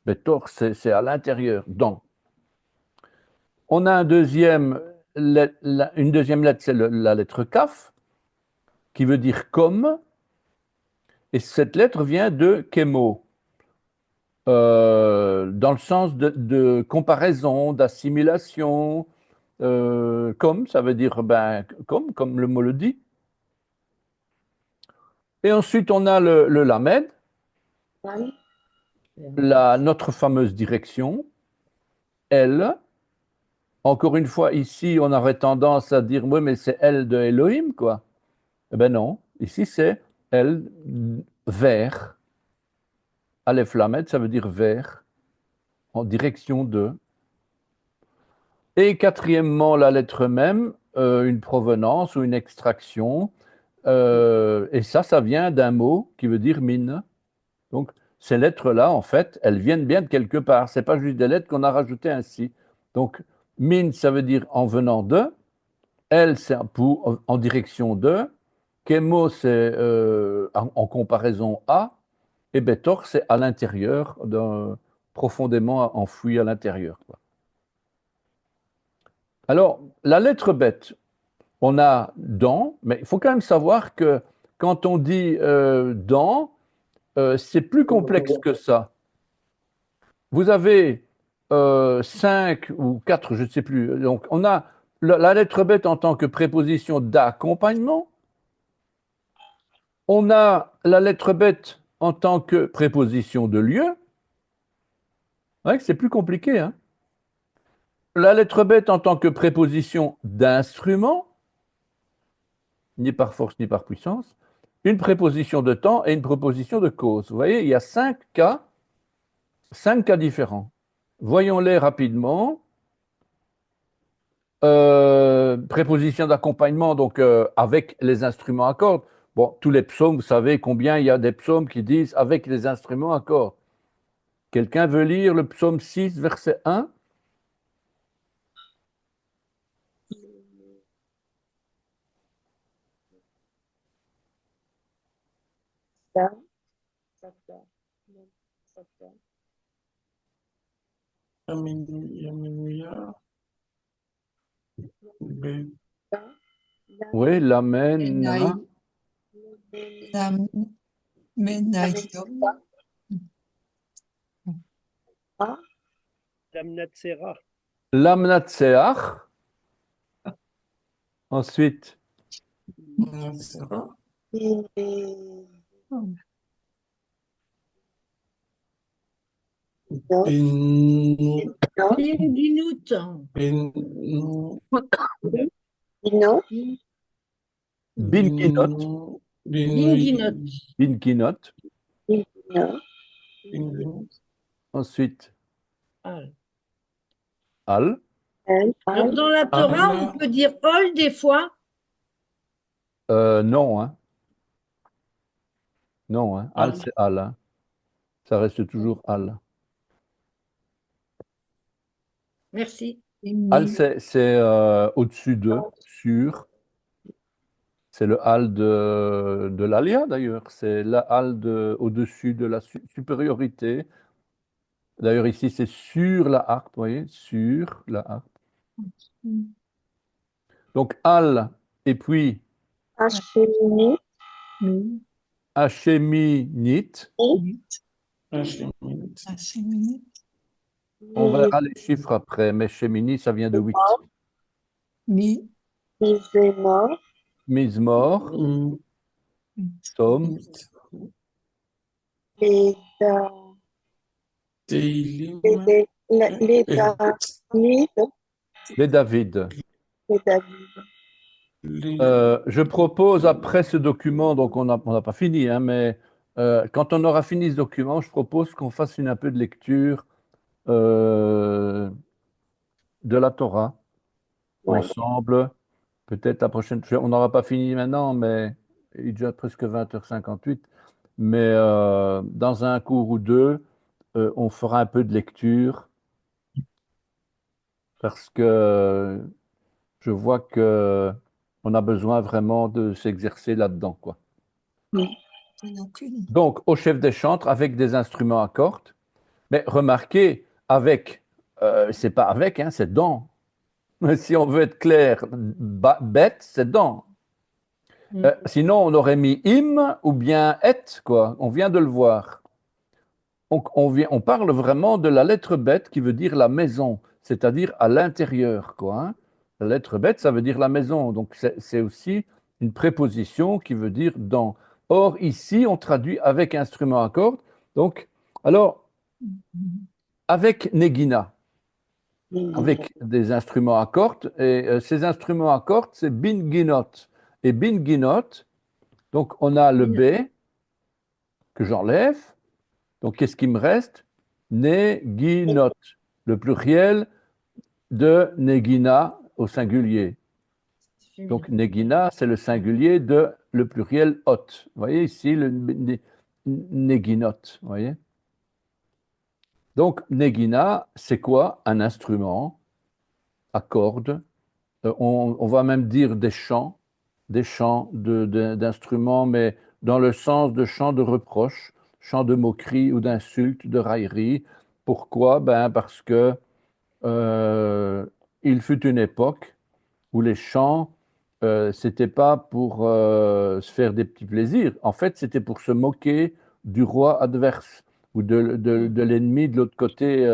Bétor, c'est à l'intérieur, dans. On a une deuxième lettre, c'est la lettre kaf, qui veut dire comme, et cette lettre vient de kemo, dans le sens de comparaison, d'assimilation. Comme, ça veut dire ben, comme le mot le dit. Et ensuite, on a le lamed, notre fameuse direction, elle. Encore une fois, ici, on aurait tendance à dire, oui, mais c'est elle de Elohim, quoi. Eh ben non, ici, c'est elle vers. Aleph Lamed, ça veut dire vers, en direction de. Et quatrièmement, la lettre même, une provenance ou une extraction. Et ça vient d'un mot qui veut dire mine. Donc, ces lettres-là, en fait, elles viennent bien de quelque part. Ce n'est pas juste des lettres qu'on a rajoutées ainsi. Donc, mine, ça veut dire en venant de. Elle, c'est en direction de. Kemo, c'est en comparaison à. Et Betor, c'est à l'intérieur, profondément enfoui à l'intérieur, quoi. Alors, la lettre bête, on a dans, mais il faut quand même savoir que quand on dit dans, c'est plus complexe que ça. Vous avez 5 ou 4, je ne sais plus. Donc, on a la lettre bête en tant que préposition d'accompagnement. On a la lettre bête en tant que préposition de lieu. Ouais, c'est plus compliqué, hein. La lettre bête en tant que préposition d'instrument, ni par force ni par puissance, une préposition de temps et une préposition de cause. Vous voyez, il y a 5 cas différents. Voyons-les rapidement. Préposition d'accompagnement, donc avec les instruments à cordes. Bon, tous les psaumes, vous savez combien il y a des psaumes qui disent avec les instruments à cordes. Quelqu'un veut lire le psaume 6, verset 1? Alléluia. Ben, Oui, l'amen. Menayon. Damnatsera. Lamnatseach. Ensuite, c'est ça. Beno- Binginout. Beno- Bino, Binkinot, Binginout. binkinot. Bino, Ensuite, Ah. al. Donc, dans la Torah, on peut dire Ol des fois. Non, hein. Non, hein. Al, Al. c'est al, hein. Ça reste toujours al. Merci. Al, c'est au-dessus de, sur. C'est le hal de l'alia d'ailleurs. C'est le hal au-dessus de la supériorité. D'ailleurs, ici, c'est sur la harpe, vous voyez, sur la harpe. Donc, al, et puis Hachemini, Hachéminite. On verra les chiffres après, mais Chémini, ça vient de 8. Mizemor, Mizmor, Psaume, Leda, Teilim. Ledamid, les David. Ledamid. Je propose après ce document, donc on n'a pas fini, hein, mais quand on aura fini ce document, je propose qu'on fasse un peu de lecture de la Torah Ouais. ensemble. Peut-être la prochaine fois, on n'aura pas fini maintenant, mais il est déjà presque 20h58. Mais dans un cours ou deux, on fera un peu de lecture parce que je vois que on a besoin vraiment de s'exercer là-dedans, quoi. Donc, au chef des chantres, avec des instruments à cordes. Mais remarquez, avec, c'est pas avec, hein, c'est dans. Si on veut être clair, bête, c'est dans. Sinon, on aurait mis im ou bien et, quoi. On vient de le voir. On parle vraiment de la lettre bête qui veut dire la maison, c'est-à-dire à l'intérieur, quoi, hein. La lettre bête, ça veut dire la maison. Donc, c'est aussi une préposition qui veut dire dans. Or, ici, on traduit avec instrument à cordes. Donc, alors, avec Negina, avec des instruments à cordes, et ces instruments à cordes, c'est binginot. Et binginot, donc on a le B que j'enlève. Donc qu'est-ce qui me reste? Neginot, le pluriel de negina au singulier. Donc negina, c'est le singulier de le pluriel hot. Vous voyez ici le neginot, vous voyez? Donc negina, c'est quoi? Un instrument à cordes. On va même dire des chants d'instruments, mais dans le sens de chants de reproche, chants de moquerie ou d'insulte, de raillerie. Pourquoi? Ben parce que il fut une époque où les chants, c'était pas pour se faire des petits plaisirs. En fait, c'était pour se moquer du roi adverse ou de l'ennemi de l'autre côté.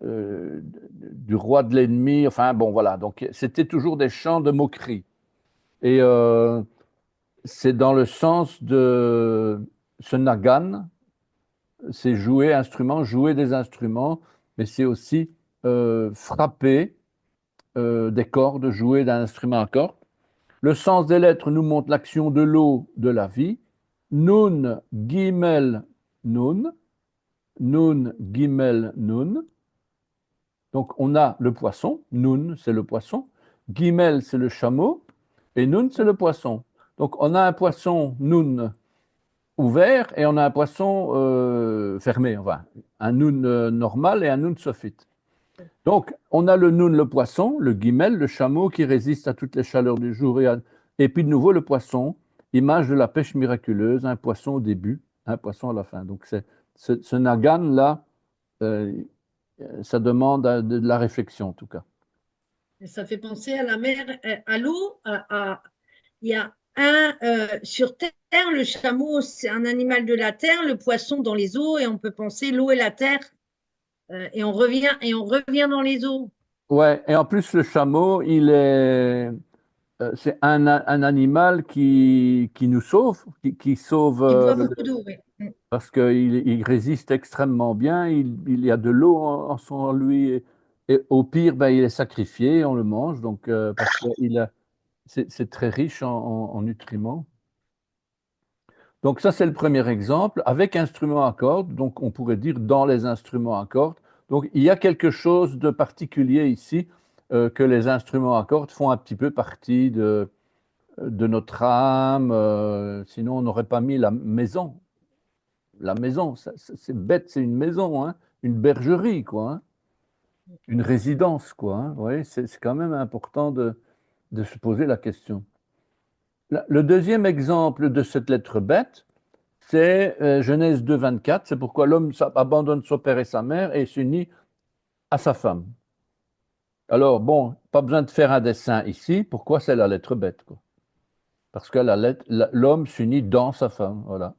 Du roi de l'ennemi, enfin bon voilà, donc c'était toujours des chants de moquerie. Et c'est dans le sens de ce nagan, c'est jouer instrument, jouer des instruments, mais c'est aussi frapper des cordes, jouer d'un instrument à cordes. Le sens des lettres nous montre l'action de l'eau, de la vie. Nun, gimel, nun. Nun, gimel, nun. Donc, on a le poisson. Nun, c'est le poisson. Gimel, c'est le chameau. Et Nun, c'est le poisson. Donc, on a un poisson Nun ouvert et on a un poisson fermé. Enfin, un Nun normal et un Nun sophite. Donc, on a le Nun, le poisson, le Gimel, le chameau qui résiste à toutes les chaleurs du jour. Et puis, de nouveau, le poisson, image de la pêche miraculeuse, un poisson au début, un poisson à la fin. Donc, ce Nagan-là, ça demande de la réflexion en tout cas. Et ça fait penser à la mer, à l'eau. Il y a sur terre, le chameau, c'est un animal de la terre, le poisson dans les eaux, et on peut penser l'eau et la terre, et on revient dans les eaux. Ouais, et en plus le chameau, c'est un animal qui nous sauve, qui sauve Il boit beaucoup d'eau, oui. parce qu'il résiste extrêmement bien, il y a de l'eau en lui, et au pire, ben, il est sacrifié, on le mange, donc, parce que c'est très riche en nutriments. Donc ça, c'est le premier exemple, avec instruments à cordes, donc on pourrait dire dans les instruments à cordes. Donc il y a quelque chose de particulier ici, que les instruments à cordes font un petit peu partie de notre âme, sinon on n'aurait pas mis la maison. La maison, c'est bête, c'est une maison, hein, une bergerie, quoi, hein, une résidence, quoi, hein. Oui, c'est quand même important de se poser la question. Le deuxième exemple de cette lettre bête, c'est Genèse 2, 24. C'est pourquoi l'homme abandonne son père et sa mère et s'unit à sa femme. Alors, bon, pas besoin de faire un dessin ici. Pourquoi c'est la lettre bête, quoi? Parce que l'homme s'unit dans sa femme. Voilà.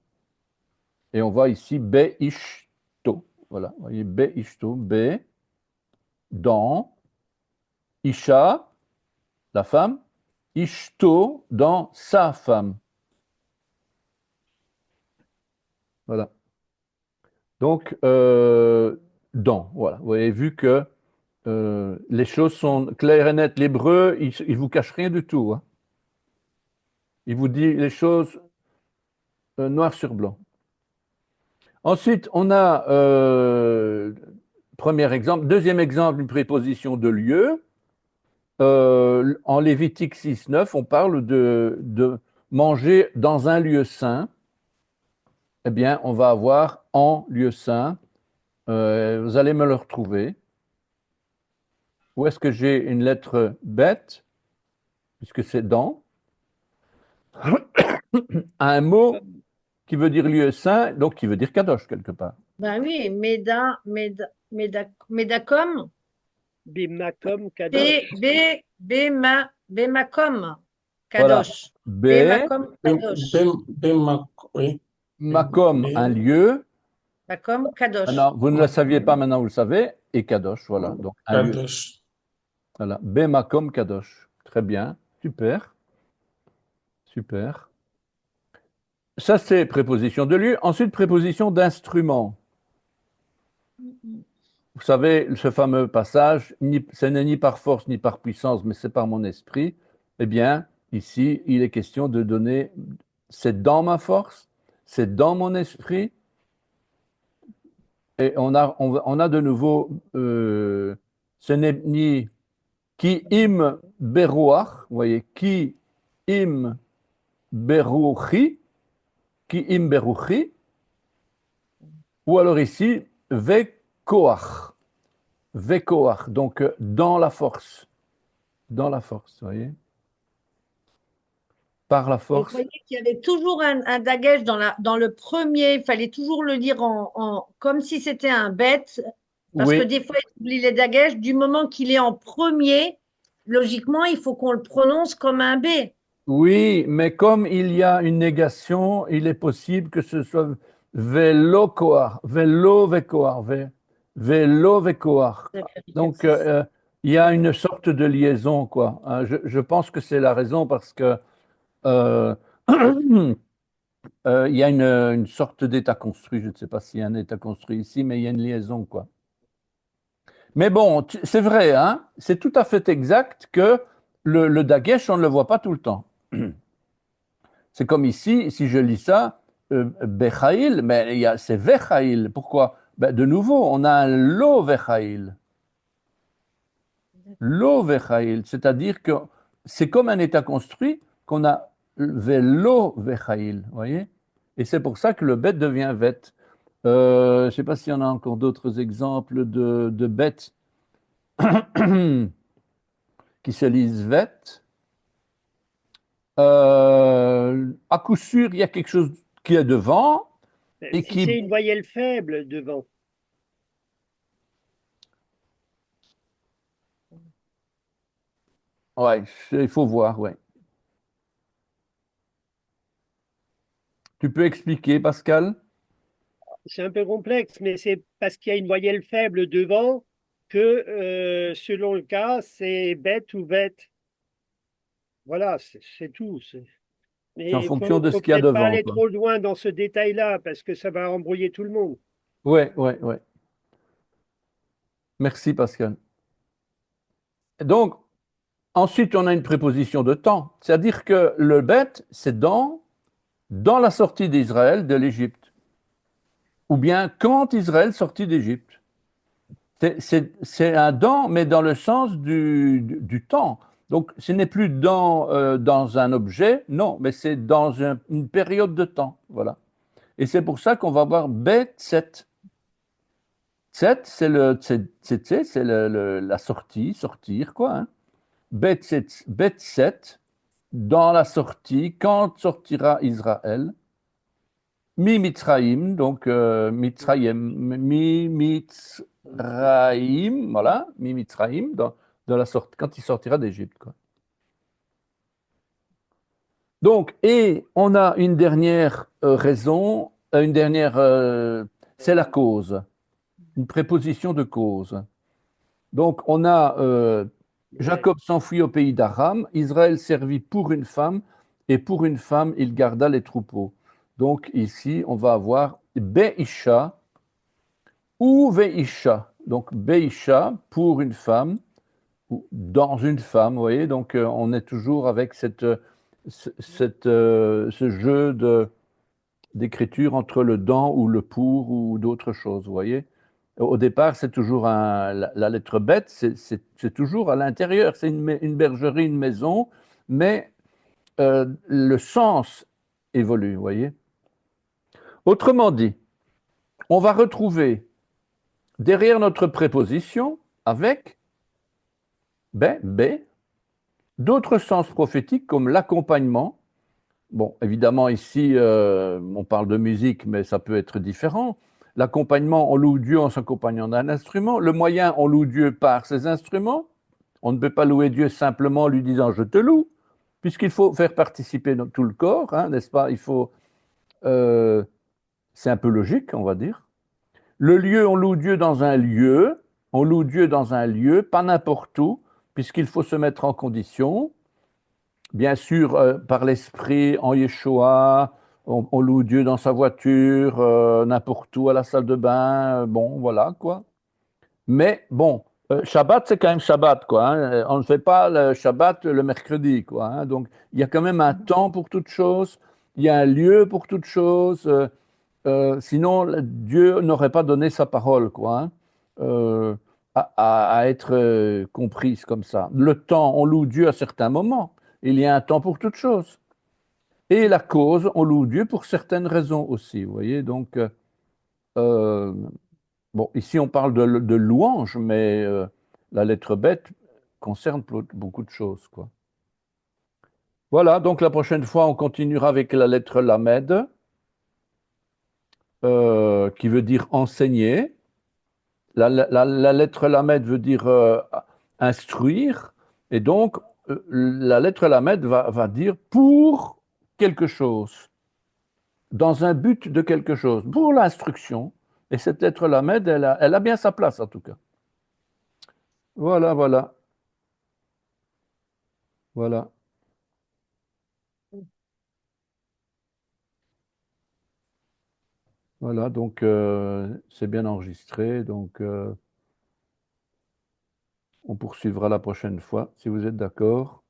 Et on voit ici Be-Ishto. Voilà. Vous voyez Be-Ishto. Be, dans, Isha, la femme, Ishto, dans sa femme. Voilà. Donc, dans, voilà. Vous avez vu que les choses sont claires et nettes. L'hébreu, il vous cache rien du tout, hein. Il vous dit les choses noir sur blanc. Ensuite, on a, premier exemple. Deuxième exemple, une préposition de lieu. En Lévitique 6, 9, on parle de manger dans un lieu saint. Eh bien, on va avoir en lieu saint. Vous allez me le retrouver. Où est-ce que j'ai une lettre bête, puisque c'est dans, un mot qui veut dire lieu saint, donc qui veut dire kadosh quelque part. Ben oui, Médacom, Bimakom Kadosh. Bémakom, Voilà. Kadosh. B, Bémakom, Kadosh. Oui. makom, un lieu. Makom, Kadosh. Maintenant, vous ne le saviez pas, maintenant vous le savez. Et kadosh, voilà. Donc un lieu. Kadosh. Voilà. B, makom, kadosh. Très bien. Super. Super. Ça, c'est préposition de lieu. Ensuite, préposition d'instrument. Vous savez, ce fameux passage, ce n'est ni par force ni par puissance, mais c'est par mon esprit. Eh bien, ici, il est question de donner, c'est dans ma force, c'est dans mon esprit. Et on a de nouveau, ce n'est ni qui im beruach, vous voyez, qui im beruchi, qui im beruchi, ou alors ici, ve koach. Vekoach, donc dans la force. Dans la force, vous voyez? Par la Et vous force. voyez qu'il y avait toujours un dagesh dans le premier, il fallait toujours le lire comme si c'était un bête, parce que Oui, des fois, il oublie les dagesh. Du moment qu'il est en premier, logiquement, il faut qu'on le prononce comme un B. oui, mais comme il y a une négation, il est possible que ce soit velokoach, velovekoach, velovekoach. Donc, il y a une sorte de liaison, quoi. Hein, je pense que c'est la raison parce que euh, il y a une sorte d'état construit. Je ne sais pas s'il y a un état construit ici, mais il y a une liaison, quoi. Mais bon, c'est vrai, hein, c'est tout à fait exact que le dagesh, on ne le voit pas tout le temps. C'est comme ici, si je lis ça, Bechaïl, mais c'est Vechaïl. Pourquoi? Ben, de nouveau, on a un lo Vechaïl. Lo Vechaïl, c'est-à-dire que c'est comme un état construit qu'on a Velo Vechaïl, voyez? Et c'est pour ça que le bet devient vet. Je ne sais pas s'il y en a encore d'autres exemples de bêtes qui se lisent vet. À coup sûr, il y a quelque chose qui est devant et Si c'est qui... une voyelle faible devant, Ouais, il faut voir, ouais. Tu peux expliquer, Pascal? c'est un peu complexe, mais c'est parce qu'il y a une voyelle faible devant que, selon le cas, c'est bête ou bête. Voilà, c'est tout. Mais C'est en il fonction de ce faut qu'il y a peut-être pas devant, aller quoi. trop loin dans ce détail-là parce que ça va embrouiller tout le monde. Ouais, ouais, ouais. Merci, Pascal. Donc, ensuite, on a une préposition de temps. C'est-à-dire que le bête, c'est dans la sortie d'Israël de l'Égypte. Ou bien quand Israël sortit d'Égypte. C'est un dans, mais dans le sens du temps. Donc, ce n'est plus dans un objet, non, mais c'est dans une période de temps. Voilà. Et c'est pour ça qu'on va voir bet 7. 7, c'est la sortie, sortir, quoi. Hein. Bet 7, dans la sortie, quand sortira Israël. Mi Mitzraïm, donc Mitzraïm, Mi Mitzraïm, voilà, Mi Mitzraïm, dans la sortie, quand il sortira d'Égypte, quoi. Donc, et on a une dernière raison, une dernière, c'est la cause, une préposition de cause. Donc, on a Jacob s'enfuit au pays d'Aram, Israël servit pour une femme, et pour une femme, il garda les troupeaux. Donc, ici, on va avoir Be'isha ou Ve'isha. Donc, Be'isha pour une femme, ou dans une femme, vous voyez. Donc, on est toujours avec ce jeu d'écriture entre le dans ou le pour ou d'autres choses, vous voyez. Au départ, c'est toujours la lettre bête, c'est toujours à l'intérieur. C'est une bergerie, une maison, mais le sens évolue, vous voyez. Autrement dit, on va retrouver derrière notre préposition avec B, d'autres sens prophétiques comme l'accompagnement. Bon, évidemment, ici, on parle de musique, mais ça peut être différent. L'accompagnement, on loue Dieu en s'accompagnant d'un instrument. Le moyen, on loue Dieu par ses instruments. On ne peut pas louer Dieu simplement en lui disant je te loue, puisqu'il faut faire participer tout le corps, hein, n'est-ce pas? C'est un peu logique, on va dire. Le lieu, on loue Dieu dans un lieu. On loue Dieu dans un lieu, pas n'importe où, puisqu'il faut se mettre en condition. Bien sûr, par l'esprit, en Yeshua, on loue Dieu dans sa voiture, n'importe où, à la salle de bain, bon, voilà, quoi. Mais bon, Shabbat, c'est quand même Shabbat, quoi. Hein. On ne fait pas le Shabbat le mercredi, quoi. Hein. Donc, il y a quand même un temps pour toute chose, il y a un lieu pour toute chose. Sinon, Dieu n'aurait pas donné sa parole, quoi. Hein, à être comprise comme ça. Le temps, on loue Dieu à certains moments. Il y a un temps pour toute chose. Et la cause, on loue Dieu pour certaines raisons aussi. Vous voyez, donc, euh, bon, ici on parle de louange, mais la lettre bête concerne beaucoup de choses, quoi. Voilà, donc la prochaine fois, on continuera avec la lettre Lamed, qui veut dire enseigner. La lettre Lamed veut dire instruire, et donc la lettre Lamed va dire pour quelque chose, dans un but de quelque chose, pour l'instruction. Et cette lettre Lamed, elle a bien sa place en tout cas. Voilà, voilà, voilà. Voilà, donc c'est bien enregistré, donc on poursuivra la prochaine fois, si vous êtes d'accord.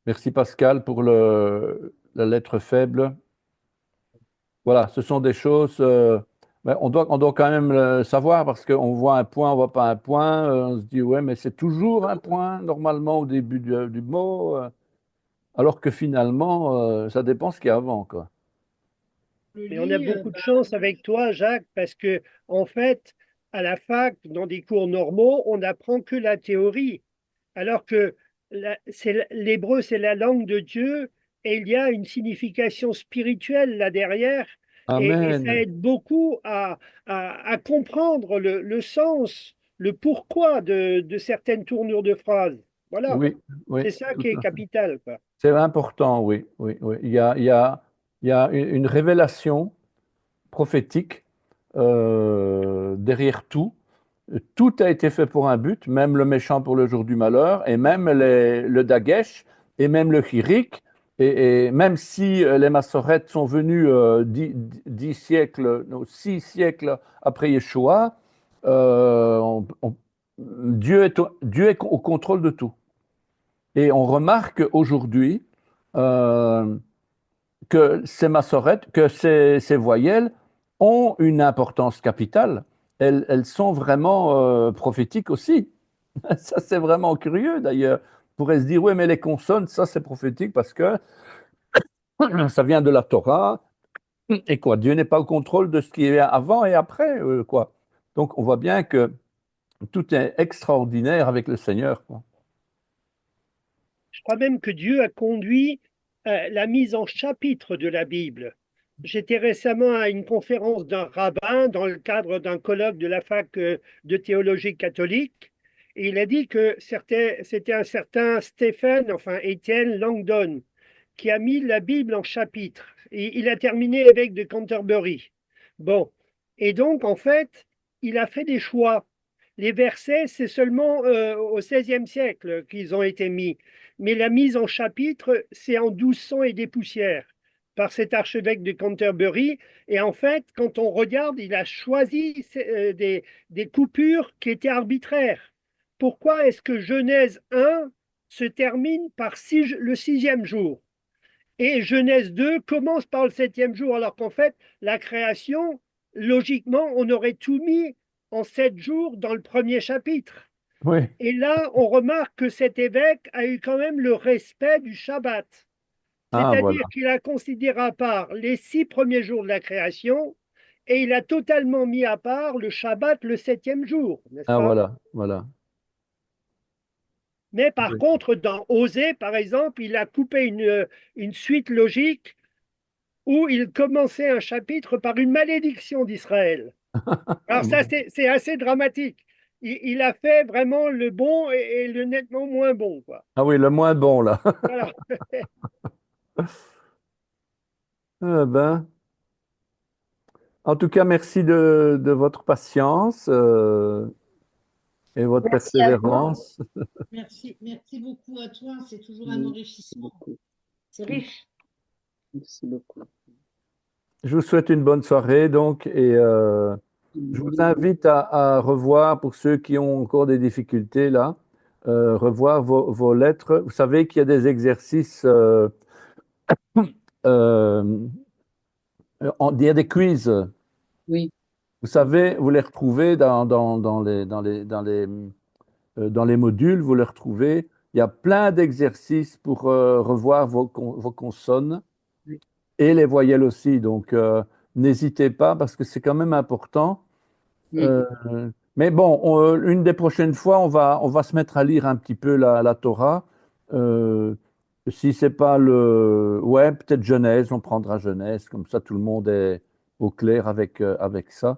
Merci Pascal pour la lettre faible. Voilà, ce sont des choses, ben, on doit quand même le savoir parce qu'on voit un point, on voit pas un point, on se dit ouais, mais c'est toujours un point normalement au début du mot, alors que finalement, ça dépend ce qu'il y a avant, quoi. Et on a beaucoup de chance avec toi, Jacques, parce que, en fait, à la fac, dans des cours normaux, on n'apprend que la théorie. Alors que l'hébreu, c'est la langue de Dieu et il y a une signification spirituelle là derrière. Et ça Amen. aide beaucoup à comprendre le sens, le pourquoi de certaines tournures de phrases. Voilà, Oui, oui, c'est ça tout qui est à fait. capital, quoi. C'est important, oui, oui, oui. Il y a une révélation prophétique derrière tout. Tout a été fait pour un but, même le méchant pour le jour du malheur, et même le Dagesh, et même le Hirik, Et même si les Massorètes sont venus 10 siècles, non, 6 siècles après Yeshua, Dieu est au contrôle de tout. Et on remarque aujourd'hui euh, que ces massorètes, que ces voyelles ont une importance capitale. Elles sont vraiment prophétiques aussi. Ça, c'est vraiment curieux d'ailleurs. On pourrait se dire, oui, mais les consonnes, ça, c'est prophétique parce que ça vient de la Torah. Et quoi, Dieu n'est pas au contrôle de ce qui est avant et après, quoi. Donc, on voit bien que tout est extraordinaire avec le Seigneur, quoi. Je crois même que Dieu a conduit la mise en chapitre de la Bible. J'étais récemment à une conférence d'un rabbin dans le cadre d'un colloque de la fac de théologie catholique. Et il a dit que c'était un certain Stephen, enfin Étienne Langdon, qui a mis la Bible en chapitre. Et il a terminé évêque de Canterbury. Bon. Et donc, en fait, il a fait des choix. Les versets, c'est seulement au XVIe siècle qu'ils ont été mis. Mais la mise en chapitre, c'est en 1200 et des poussières par cet archevêque de Canterbury. Et en fait, quand on regarde, il a choisi des coupures qui étaient arbitraires. Pourquoi est-ce que Genèse 1 se termine par le sixième jour et Genèse 2 commence par le septième jour, alors qu'en fait, la création, logiquement, on aurait tout mis en 7 jours dans le premier chapitre. Oui. Et là, on remarque que cet évêque a eu quand même le respect du Shabbat. Ah, voilà. C'est-à-dire qu'il a considéré à part les 6 premiers jours de la création et il a totalement mis à part le Shabbat le septième jour, n'est-ce Ah, pas? voilà, voilà. Mais par Oui. contre, dans Osée, par exemple, il a coupé une suite logique où il commençait un chapitre par une malédiction d'Israël. Ah, Alors ça, bon. c'est assez dramatique. Il a fait vraiment le bon et le nettement moins bon, quoi. Ah oui, le moins bon, là. Voilà. Ah ben, en tout cas, merci de votre patience et votre Merci à toi. persévérance. Merci beaucoup à toi. C'est toujours un Merci enrichissement. beaucoup. C'est riche. Merci beaucoup. Je vous souhaite une bonne soirée, donc, et je vous invite à revoir, pour ceux qui ont encore des difficultés là, revoir vos lettres. Vous savez qu'il y a des exercices, euh, il y a des quiz. Oui, Vous savez, vous les retrouvez dans les modules, vous les retrouvez. Il y a plein d'exercices pour revoir vos consonnes oui, et les voyelles aussi. Donc, n'hésitez pas parce que c'est quand même important. oui. Euh, mais bon, une des prochaines fois, on va se mettre à lire un petit peu la Torah. Euh, Si c'est pas le... Ouais, peut-être Genèse, on prendra Genèse, comme ça tout le monde est au clair avec ça.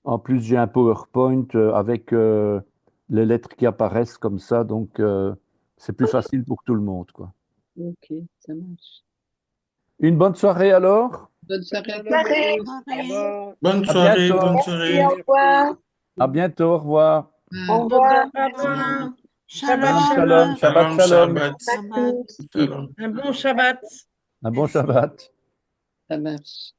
En plus, j'ai un PowerPoint avec les lettres qui apparaissent comme ça, donc c'est plus facile pour tout le monde, quoi. Ok, ça marche. Une bonne soirée alors. Bonne soirée à Bonne tous. soirée. Au Pareil. revoir. Bonne À soirée, bientôt. bonne Merci, soirée. au revoir. À bientôt. Au revoir. Au Au revoir. revoir. Shabbat Shalom, Shalom. shalom, shalom. Shabbat, Shalom, shalom. Shabbat. Shabbat. Shalom. Un bon Shabbat. Un bon Merci. Shabbat. Ça marche.